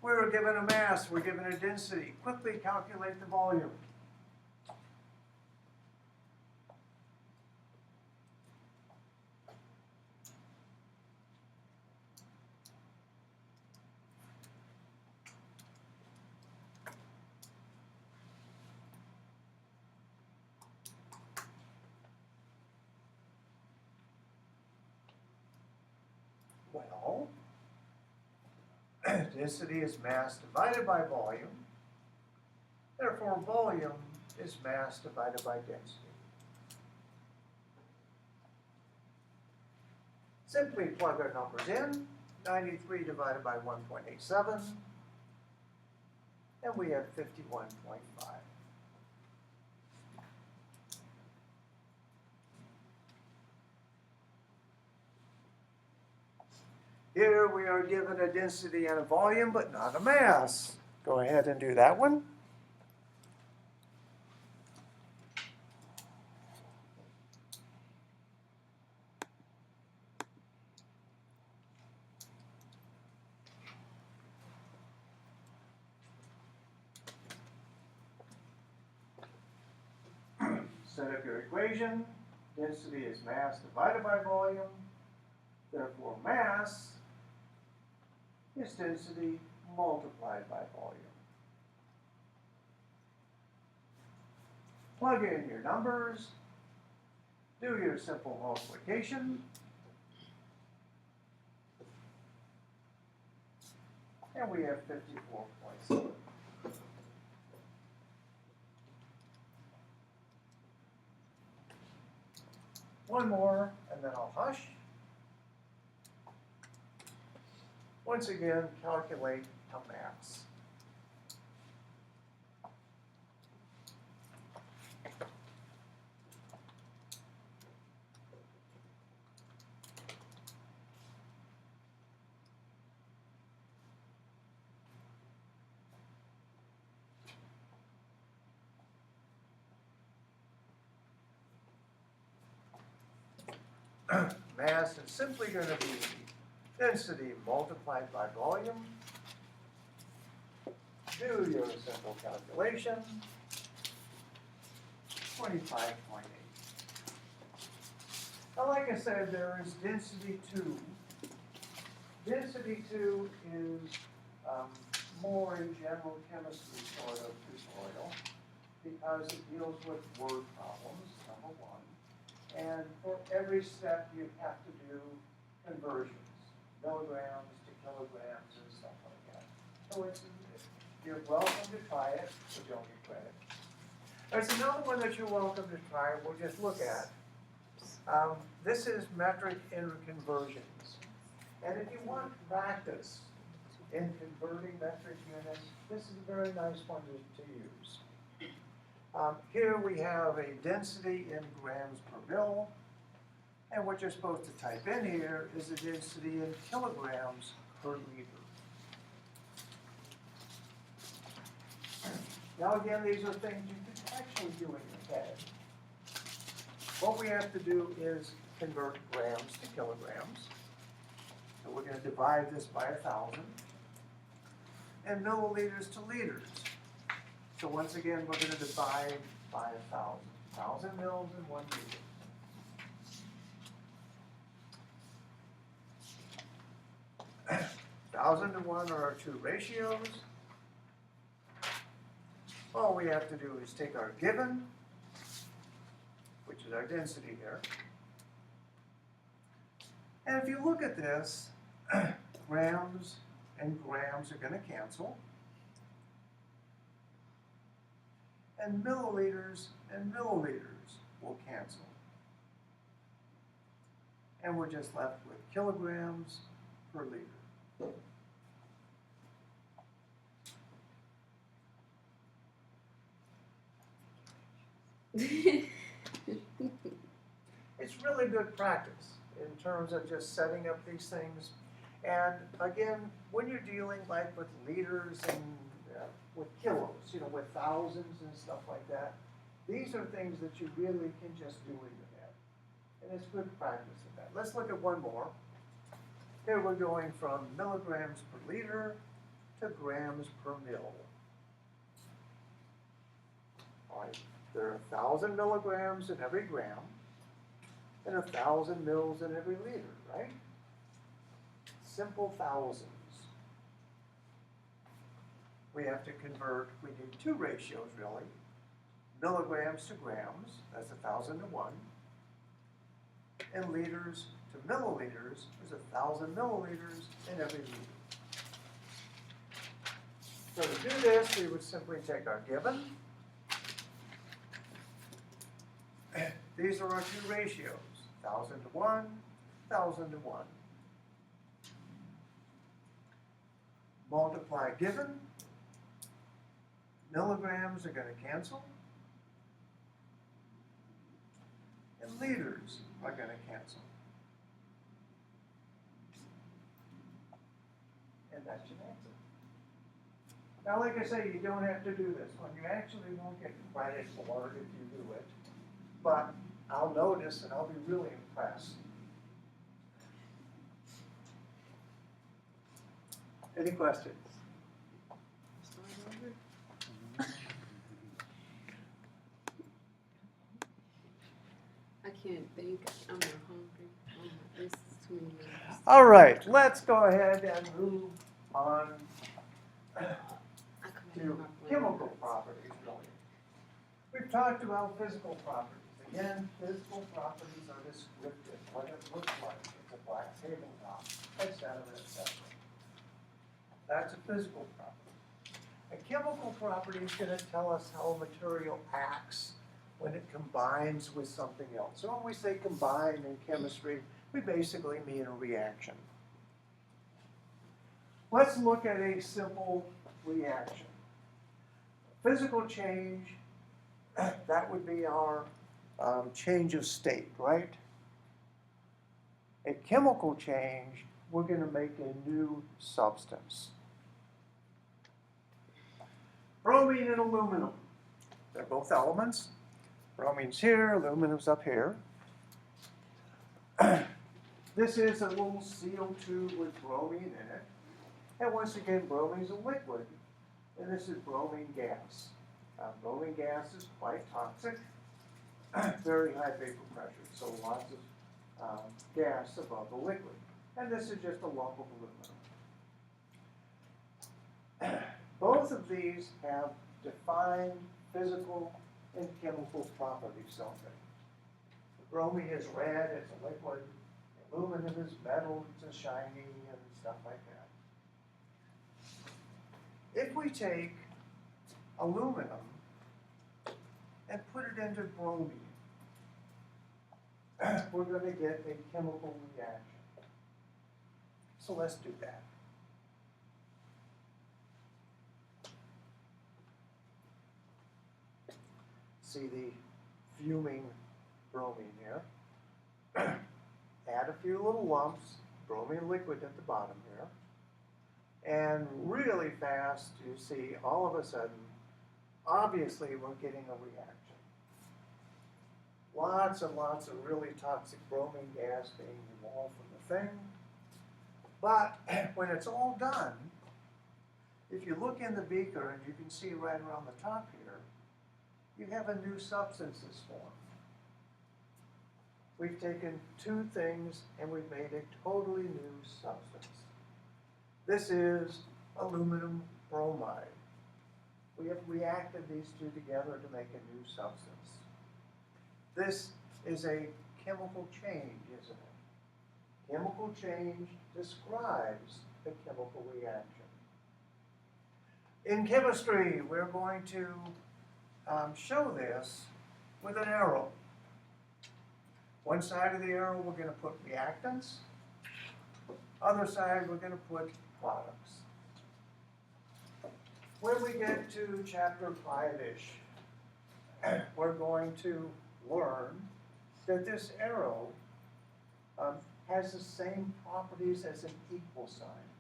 We were given a mass, we're given a density. Quickly calculate the volume. Well, density is mass divided by volume. Therefore, volume is mass divided by density. Simply plug our numbers in. 93 divided by 1.87. And we have 51.5. Here we are given a density and a volume, but not a mass. Go ahead and do that one. Set up your equation. Density is mass divided by volume. Therefore, mass is density multiplied by volume. Plug in your numbers, do your simple multiplication, And we have 54.7. One more, and then I'll hush. Once again, calculate a mass. Mass is simply going to be density multiplied by volume. Do your simple calculation. 25.8. Now, like I said, there is density 2. Density 2 is more in general chemistry sort of tutorial because it deals with word problems, number 1. And for every step, you have to do conversions, milligrams to kilograms and stuff like that. So you're welcome to try it, but don't get credit. There's another one that you're welcome to try. We'll just look at. This is metric interconversions. And if you want practice in converting metric units, this is a very nice one to use. Here we have a density in grams per mil, and what you're supposed to type in here is the density in kilograms per liter. Now again, these are things you can actually do in your head. What we have to do is convert grams to kilograms. So we're going to divide this by 1,000, and milliliters to liters. So once again, we're going to divide by 1,000. 1,000 mils in 1 liter. 1,000 to 1 are our two ratios. All we have to do is take our given, which is our density here. And if you look at this, grams and grams are going to cancel. And milliliters will cancel. And we're just left with kilograms per liter. It's really good practice in terms of just setting up these things. And again, when you're dealing like with liters and with kilos, with thousands and stuff like that, these are things that you really can just do in your head. And it's good practice in that. Let's look at one more. Here we're going from milligrams per liter to grams per mil. All right, there are 1,000 milligrams in every gram and 1,000 mils in every liter, right? Simple thousands. We have to convert, we need two ratios really. Milligrams to grams, that's 1,000 to 1. And liters to milliliters is 1,000 milliliters in every liter. So to do this, we would simply take our given. These are our two ratios, 1,000 to 1, 1,000 to 1. Multiply given. Milligrams are going to cancel. And liters are going to cancel. And that's your answer. Now, like I say, you don't have to do this one. You actually won't get credit for it if you do it. But I'll notice and I'll be really impressed. Any questions? I can't think. I'm not hungry. Oh my, this is too many minutes. All right, let's go ahead and move on I come to in my brain. chemical properties, really. We've talked about physical properties. Again, physical properties are descriptive. What it looks like. It's a black tabletop, etc., etc. That's a physical property. A chemical property is going to tell us how a material acts when it combines with something else. So when we say combine in chemistry, we basically mean a reaction. Let's look at a simple reaction. Physical change, that would be our change of state, right? A chemical change, we're going to make a new substance. Bromine and aluminum, they're both elements. Bromine's here, aluminum's up here. This is a little sealed tube with bromine in it. And once again, bromine is a liquid, and this is bromine gas. Bromine gas is quite toxic, very high vapor pressure, so lots of gas above the liquid. And this is just a lump of aluminum. Both of these have defined physical and chemical properties, don't they? The bromine is red, it's a liquid. The aluminum is metal, it's a shiny, and stuff like that. If we take aluminum and put it into bromine, we're going to get a chemical reaction. So let's do that. See the fuming bromine here. Add a few little lumps, bromine liquid at the bottom here. And really fast, you see all of a sudden, obviously we're getting a reaction. Lots and lots of really toxic bromine gas being evolved from the thing. But when it's all done, if you look in the beaker and you can see right around the top here, you have a new substance that's formed. We've taken two things and we've made a totally new substance. This is aluminum bromide. We have reacted these two together to make a new substance. This is a chemical change, isn't it? Chemical change describes the chemical reaction. In chemistry, we're going to show this with an arrow. One side of the arrow we're going to put reactants. Other side we're going to put products. When we get to chapter 5-ish, we're going to learn that this arrow has the same properties as an equal sign.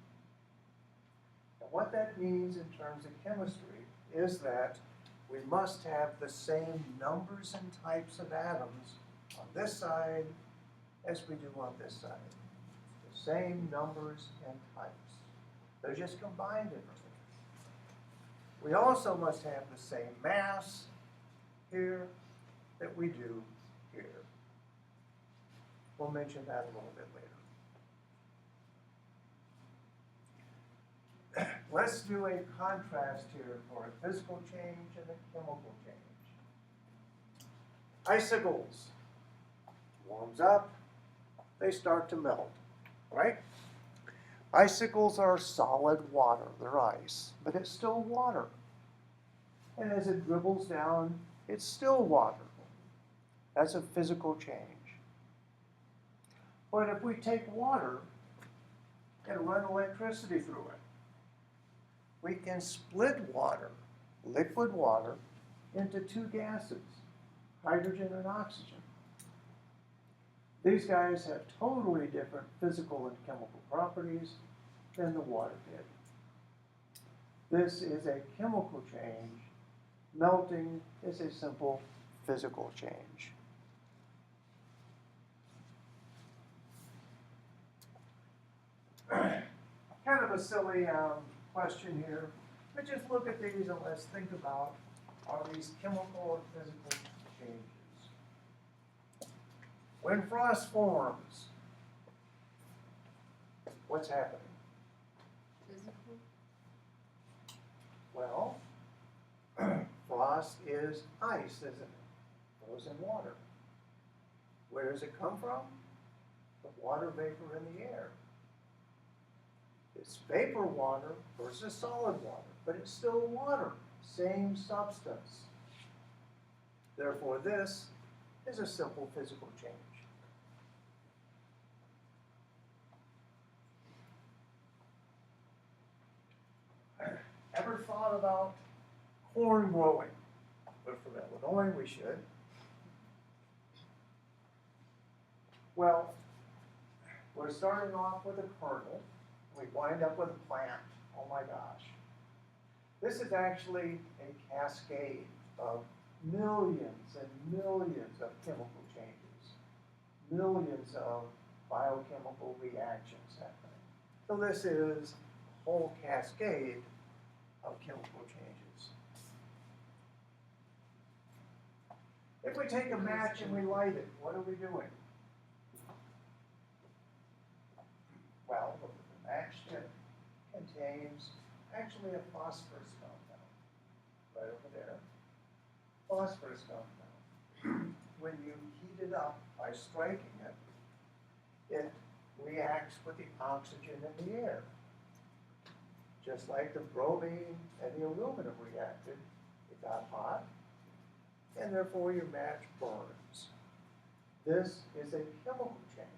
And what that means in terms of chemistry is that we must have the same numbers and types of atoms on this side as we do on this side. The same numbers and types. They're just combined differently. We also must have the same mass here that we do here. We'll mention that a little bit later. Let's do a contrast here for a physical change and a chemical change. Icicles. Warms up, they start to melt, right? Icicles are solid water, they're ice, but it's still water. And as it dribbles down, it's still water. That's a physical change. But if we take water and run electricity through it, we can split water, liquid water, into two gases, hydrogen and oxygen. These guys have totally different physical and chemical properties than the water did. This is a chemical change. Melting is a simple physical change. Kind of a silly question here, but just look at these and let's think about, are these chemical and physical changes? When frost forms, what's happening? Physical. Well, frost is ice, isn't it? Frozen water. Where does it come from? The water vapor in the air. It's vapor water versus solid water, but it's still water, same substance. Therefore, this is a simple physical change. Ever thought about corn growing? We're from Illinois, we should. Well, we're starting off with a kernel. We wind up with a plant. Oh my gosh. This is actually a cascade of millions and millions of chemical changes, millions of biochemical reactions happening. So this is a whole cascade of chemical changes. If we take a match and we light it, what are we doing? Well, the match tip contains actually a phosphorus compound, right over there. Phosphorus compound. When you heat it up by striking it, it reacts with the oxygen in the air. Just like the bromine and the aluminum reacted, it got hot, and therefore your match burns. This is a chemical change.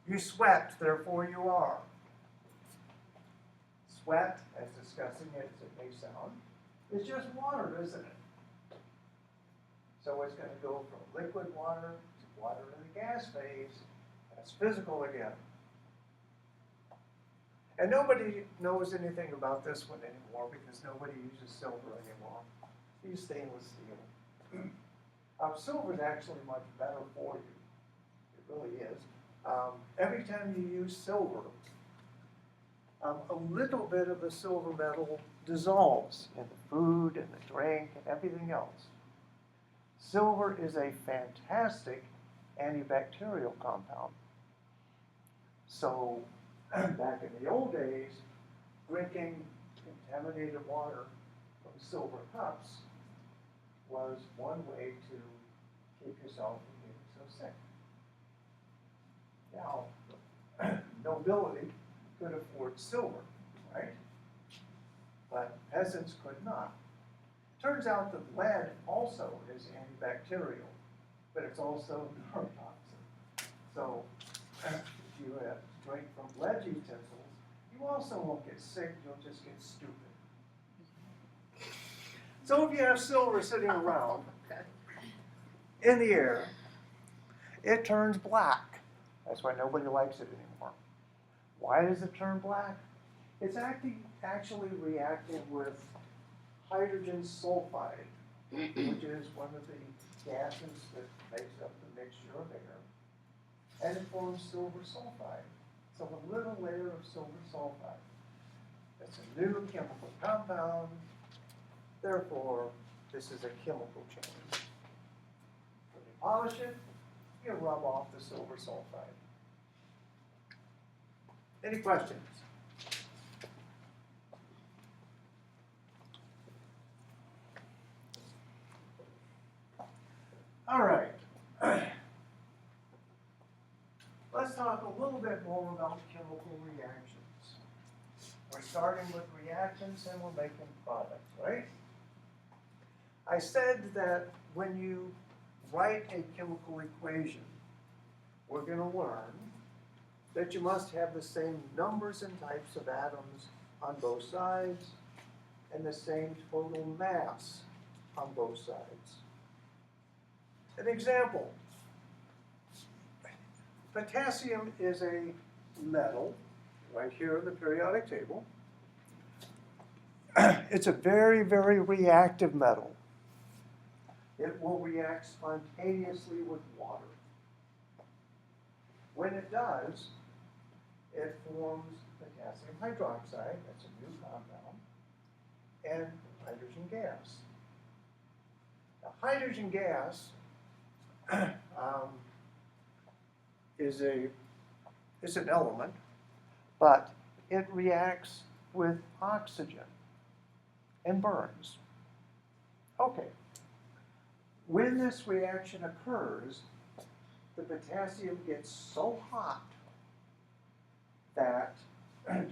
You sweat, therefore you are. Sweat, as disgusting as it may sound, is just water, isn't it? So it's going to go from liquid water to water in the gas phase. That's physical again. And nobody knows anything about this one anymore because nobody uses silver anymore. They use stainless steel. Silver is actually much better for you. It really is. Every time you use silver, a little bit of the silver metal dissolves in the food and the drink and everything else. Silver is a fantastic antibacterial compound. So back in the old days, drinking contaminated water from silver cups was one way to keep yourself from getting so sick. Now, nobility could afford silver, right? But peasants could not. Turns out that lead also is antibacterial, but it's also neurotoxic. So if you drink from lead utensils, you also won't get sick, you'll just get stupid. So if you have silver sitting around in the air, it turns black. That's why nobody likes it anymore. Why does it turn black? It's actually reacting with hydrogen sulfide, which is one of the gases that makes up the mixture of air, and it forms silver sulfide. So a little layer of silver sulfide. That's a new chemical compound. Therefore, this is a chemical change. When you polish it, you rub off the silver sulfide. Any questions? All right. Let's talk a little bit more about chemical reactions. We're starting with reactants and we're making products, right? I said that when you write a chemical equation, we're going to learn that you must have the same numbers and types of atoms on both sides and the same total mass on both sides. An example, potassium is a metal right here in the periodic table. It's a very, very reactive metal. It will react spontaneously with water. When it does, it forms potassium hydroxide, that's a new compound, and hydrogen gas. Now, hydrogen gas is an element, but it reacts with oxygen and burns. Okay. When this reaction occurs, the potassium gets so hot that,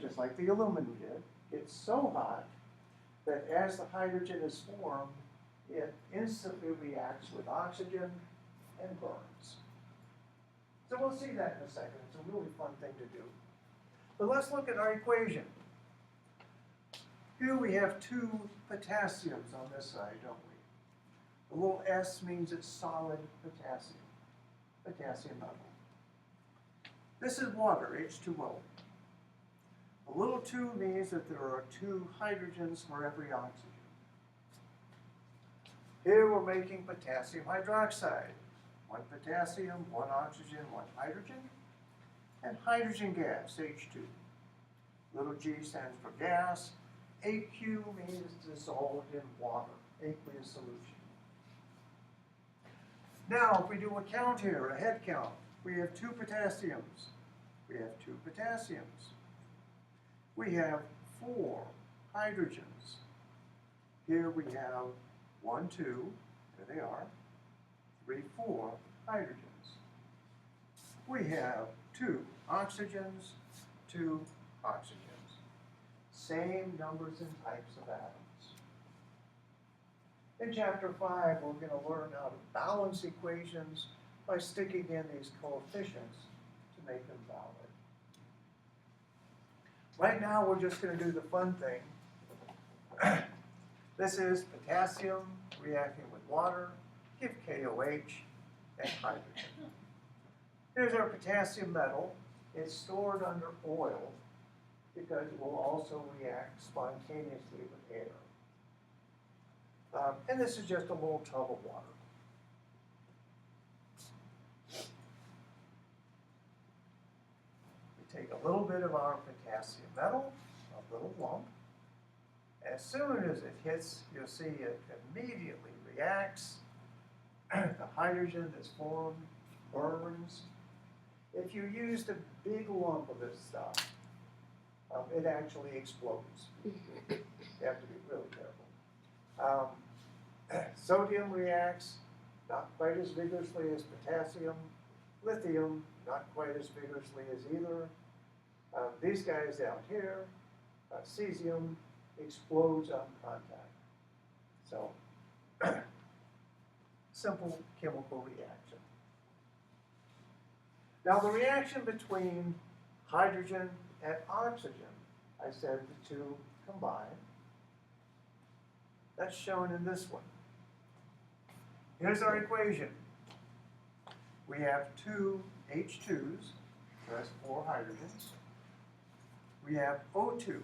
just like the aluminum did, it's so hot that as the hydrogen is formed, it instantly reacts with oxygen and burns. So we'll see that in a second. It's a really fun thing to do. But let's look at our equation. Here we have two potassiums on this side, don't we? The little S means it's solid potassium metal. This is water, H2O. A little 2 means that there are 2 hydrogens for every oxygen. Here we're making potassium hydroxide. 1 potassium, 1 oxygen, 1 hydrogen, and hydrogen gas, H2. Little g stands for gas. AQ means dissolved in water, aqueous solution. Now, if we do a count here, a head count, we have 2 potassiums. We have 2 potassiums. We have 4 hydrogens. Here we have 1, 2, there they are, 3, 4 hydrogens. We have 2 oxygens, 2 oxygens. Same numbers and types of atoms. In chapter 5, we're going to learn how to balance equations by sticking in these coefficients to make them valid. Right now, we're just going to do the fun thing. This is potassium reacting with water, give KOH, and hydrogen. Here's our potassium metal. It's stored under oil because it will also react spontaneously with air. And this is just a little tub of water. We take a little bit of our potassium metal, a little lump. As soon as it hits, you'll see it immediately reacts. The hydrogen that's formed burns. If you used a big lump of this stuff, it actually explodes. You have to be really careful. Sodium reacts not quite as vigorously as potassium. Lithium, not quite as vigorously as either. These guys down here, cesium, explodes on contact. So, simple chemical reaction. Now the reaction between hydrogen and oxygen, I said the 2 combine. That's shown in this one. Here's our equation. We have 2 H2s, so that's 4 hydrogens. We have O2,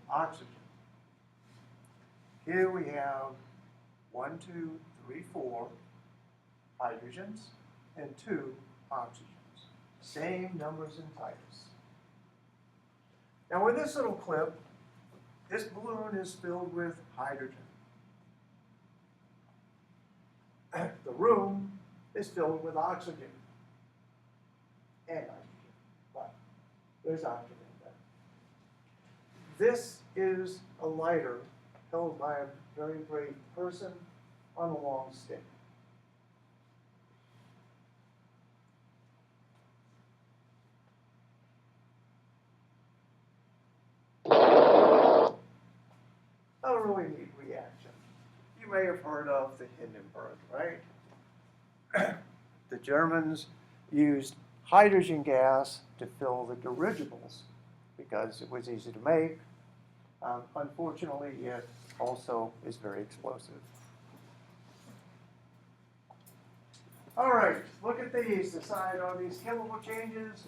oxygen. Here we have 1, 2, 3, 4 hydrogens and 2 oxygens. Same numbers and types. Now with this little clip, this balloon is filled with hydrogen. The room is filled with oxygen and nitrogen, but there's oxygen there. This is a lighter held by a very brave person on a long stick. A really neat reaction. You may have heard of the Hindenburg, right? The Germans used hydrogen gas to fill the dirigibles because it was easy to make. Unfortunately, it also is very explosive. All right, look at these. Decide, are these chemical changes?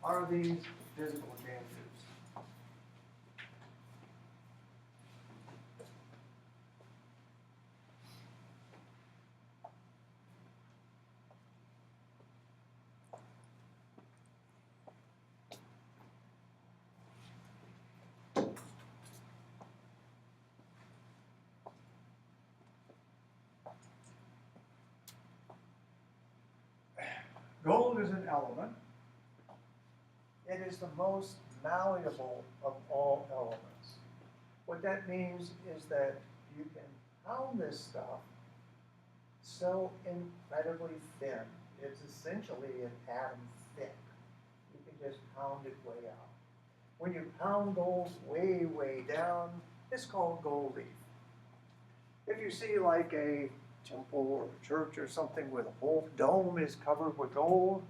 Are these physical changes? Gold is an element. It is the most malleable of all elements. What that means is that you can pound this stuff so incredibly thin. It's essentially an atom thick. You can You just pound it way out. When you pound gold way, way down, it's called gold leaf. If you see like a temple or a church or something where the whole dome is covered with gold,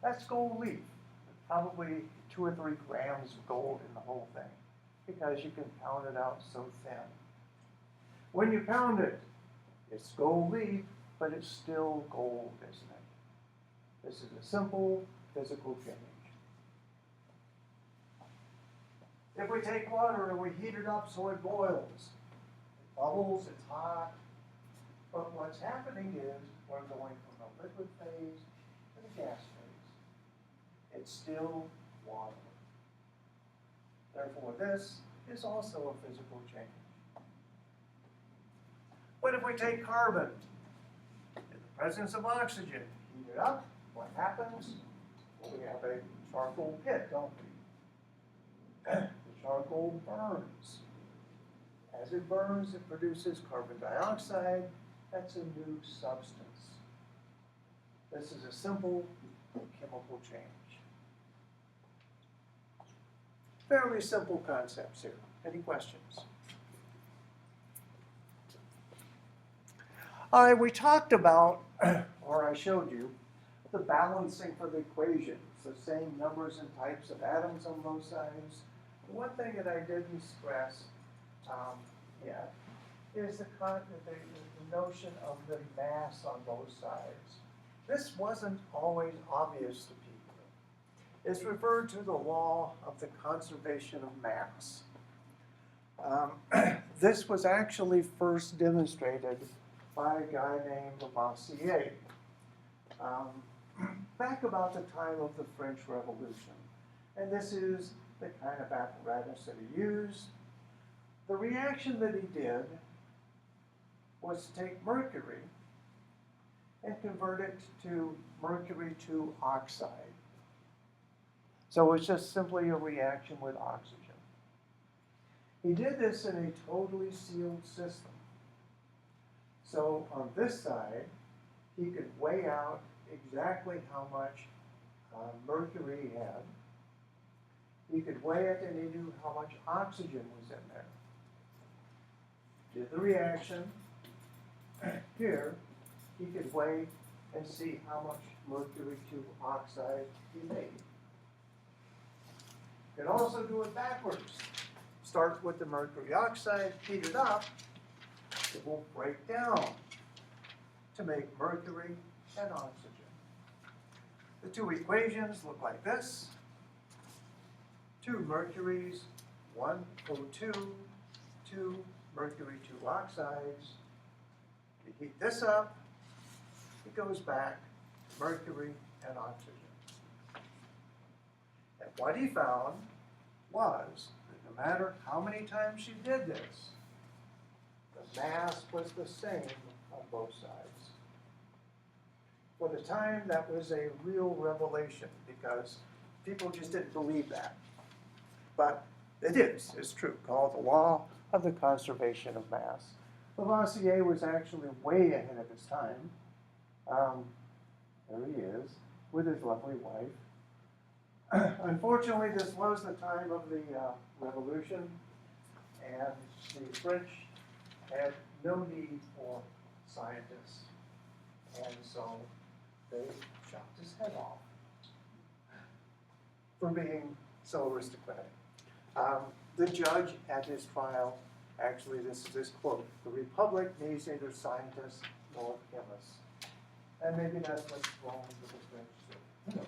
that's gold leaf. Probably 2 or 3 grams of gold in the whole thing, because you can pound it out so thin. When you pound it, it's gold leaf, but it's still gold, isn't it? This is a simple physical change. If we take water and we heat it up so it boils, it bubbles, it's hot, but what's happening is we're going from the liquid phase to the gas phase. It's still water. Therefore, this is also a physical change. What if we take carbon in the presence of oxygen, heat it up, what happens? Well, we have a charcoal pit, don't we? The charcoal burns. As it burns, it produces carbon dioxide. That's a new substance. This is a simple chemical change. Fairly simple concepts here. Any questions? We talked about, or I showed you, the balancing for the equations, the same numbers and types of atoms on both sides. The one thing that I didn't stress yet is the notion of the mass on both sides. This wasn't always obvious to people. It's referred to the law of the conservation of mass. This was actually first demonstrated by a guy named Lavoisier back about the time of the French Revolution. And this is the kind of apparatus that he used. The reaction that he did was to take mercury and convert it to mercury to oxide. So it's just simply a reaction with oxygen. He did this in a totally sealed system. So on this side, he could weigh out exactly how much mercury he had. He could weigh it, and he knew how much oxygen was in there. Did the reaction. Here, he could weigh and see how much mercury to oxide he made. You can also do it backwards. Start with the mercury oxide, heat it up, it will break down to make mercury and oxygen. The 2 equations look like this. 2 mercuries, 1 O2, 2 mercury 2 oxides. You heat this up, it goes back to mercury and oxygen. And what he found was that no matter how many times you did this, the mass was the same on both sides. For the time, that was a real revelation because people just didn't believe that. But it is, it's true, called the law of the conservation of mass. Lavoisier was actually way ahead of his time. There he is, with his lovely wife. Unfortunately, this was the time of the Revolution, and the French had no need for scientists, and so they chopped his head off for being so aristocratic. The judge at his trial, actually this is his quote, "The Republic needs neither scientists nor chemists." And maybe that's what's wrong with the French too. Who knows?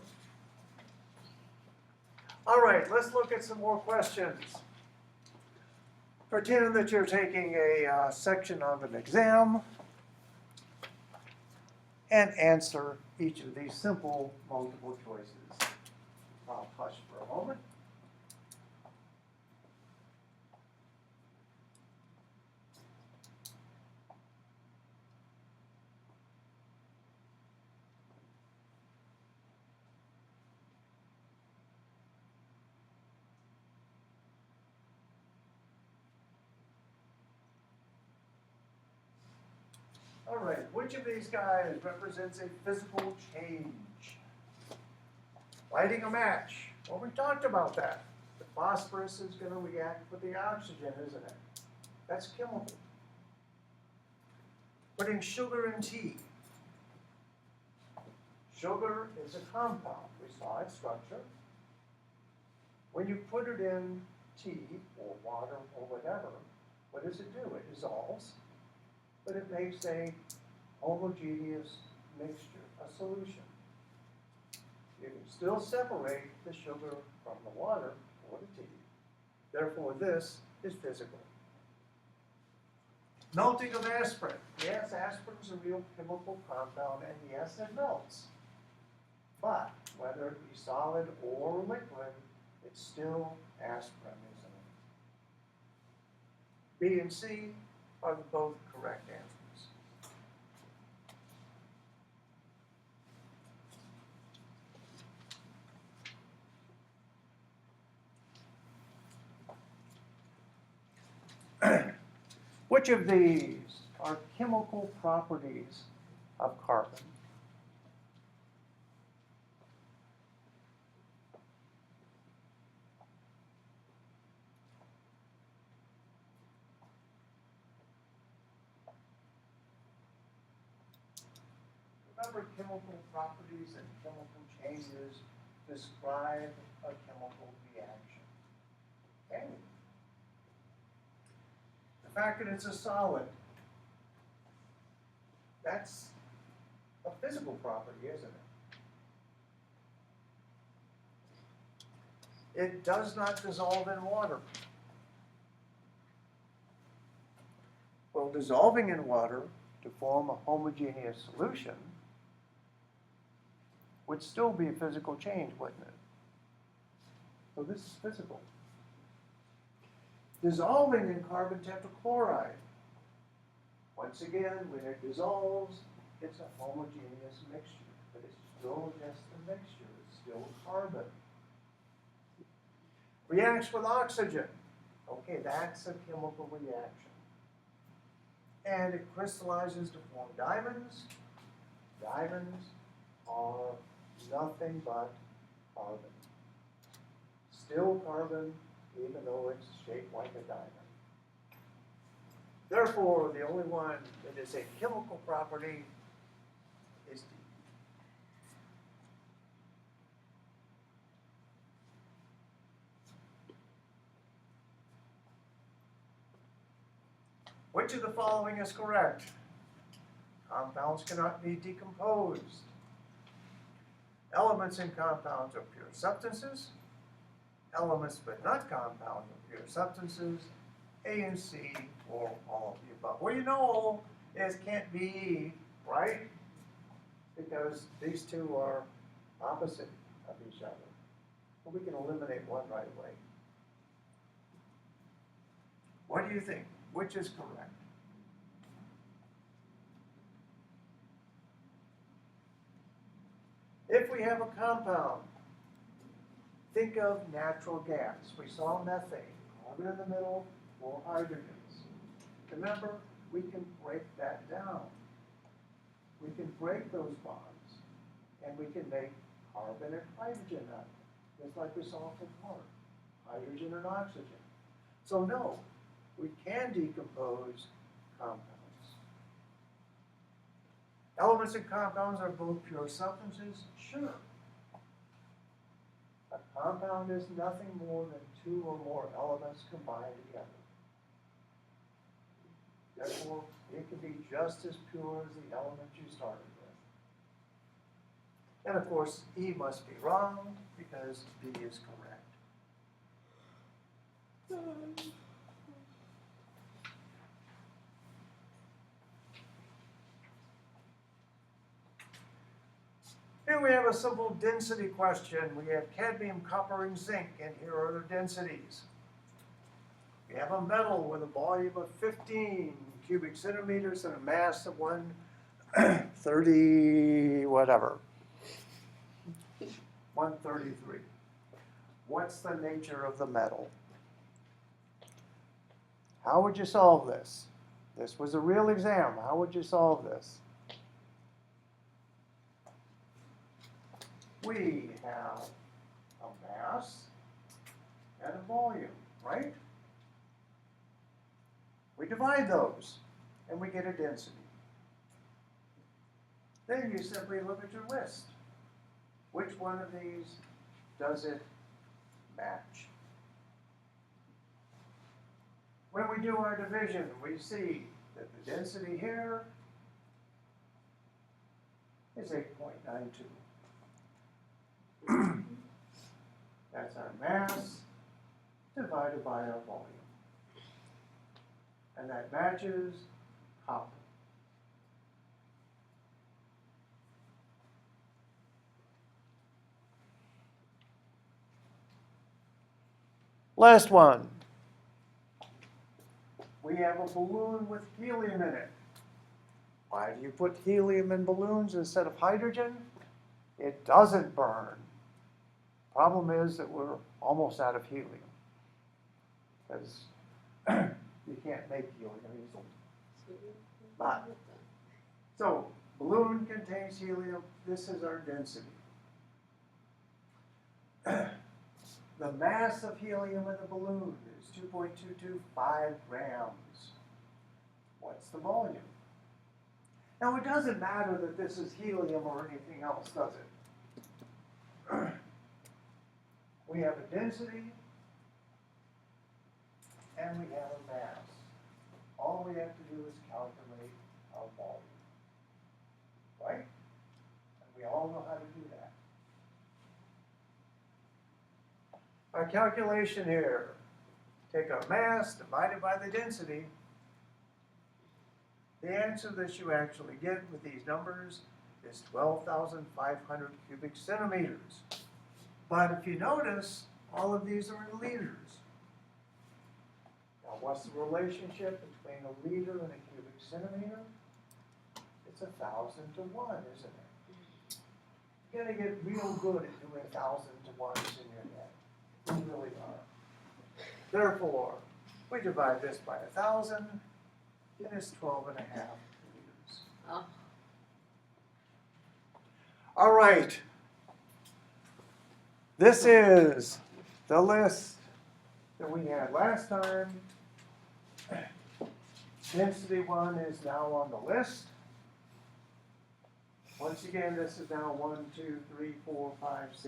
All right, let's look at some more questions. Pretend that you're taking a section of an exam and answer each of these simple multiple choices. I'll hush for a moment. All right, which of these guys represents a physical change? Lighting a match. Well, we talked about that. The phosphorus is going to react with the oxygen, isn't it? That's chemical. Putting sugar in tea. Sugar is a compound. We saw its structure. When you put it in tea or water or whatever, what does it do? It dissolves, but it makes a homogeneous mixture, a solution. You can still separate the sugar from the water or the tea. Therefore, this is physical. Melting of aspirin. Yes, aspirin is a real chemical compound, and yes, it melts. But whether it be solid or liquid, it's still aspirin, isn't it? B and C are both correct answers. Which of these are chemical properties of carbon? Remember, chemical properties and chemical changes describe a chemical reaction. Okay? The fact that it's a solid, that's a physical property, isn't it? It does not dissolve in water. Well, dissolving in water to form a homogeneous solution would still be a physical change, wouldn't it? So this is physical. Dissolving in carbon tetrachloride. Once again, when it dissolves, it's a homogeneous mixture, but it's still just a mixture. It's still carbon. Reacts with oxygen. Okay, that's a chemical reaction. And it crystallizes to form diamonds. Diamonds are nothing but carbon. Still carbon, even though it's shaped like a diamond. Therefore, the only one that is a chemical property is D. Which of the following is correct? Compounds cannot be decomposed. Elements in compounds are pure substances. Elements but not compounds are pure substances. A and C, or all of the above. Well, you know is can't be, right? Because these two are opposite of each other. Well, we can eliminate one right away. What do you think? Which is correct? If we have a compound, think of natural gas. We saw methane, carbon in the middle, 4 hydrogens. Remember, we can break that down. We can break those bonds, and we can make carbon and hydrogen out of it, just like we saw before, hydrogen and oxygen. So no, we can decompose compounds. Elements and compounds are both pure substances? Sure. A compound is nothing more than 2 or more elements combined together. Therefore, it can be just as pure as the element you started with. And of course, E must be wrong because B is correct. Here we have a simple density question. We have cadmium, copper, and zinc, and here are their densities. We have a metal with a volume of 15 cubic centimeters and a mass of 130 whatever. 133. What's the nature of the metal? How would you solve this? This was a real exam. How would you solve this? we have a mass and a volume, right? We divide those and we get a density. Then you simply look at your list. Which one of these does it match? When we do our division, we see that the density here is 8.92. That's our mass divided by our volume. And that matches copper. Last one. We have a balloon with helium in it. Why do you put helium in balloons instead of hydrogen? It doesn't burn. Problem is that we're almost out of helium, because you can't make helium easily. But, so, balloon contains helium. This is our density. The mass of helium in the balloon is 2.225 grams. What's the volume? Now, it doesn't matter that this is helium or anything else, does it? We have a density and we have a mass. All we have to do is calculate our volume. Right? And we all know how to do that. Our calculation here, take our mass divided by the density. The answer that you actually get with these numbers is 12,500 cubic centimeters. But if you notice, all of these are in liters. Now, what's the relationship between a liter and a cubic centimeter? It's 1,000 to 1, isn't it? You gotta get real good at doing 1,000 to 1s in your head. You really are. Therefore, we divide this by 1,000, and it's 12.5 liters. Oh. All right. This is the list that we had last time. Density 1 is now on the list. Once again, this is now 1, 2, 3, 4, 5, 6.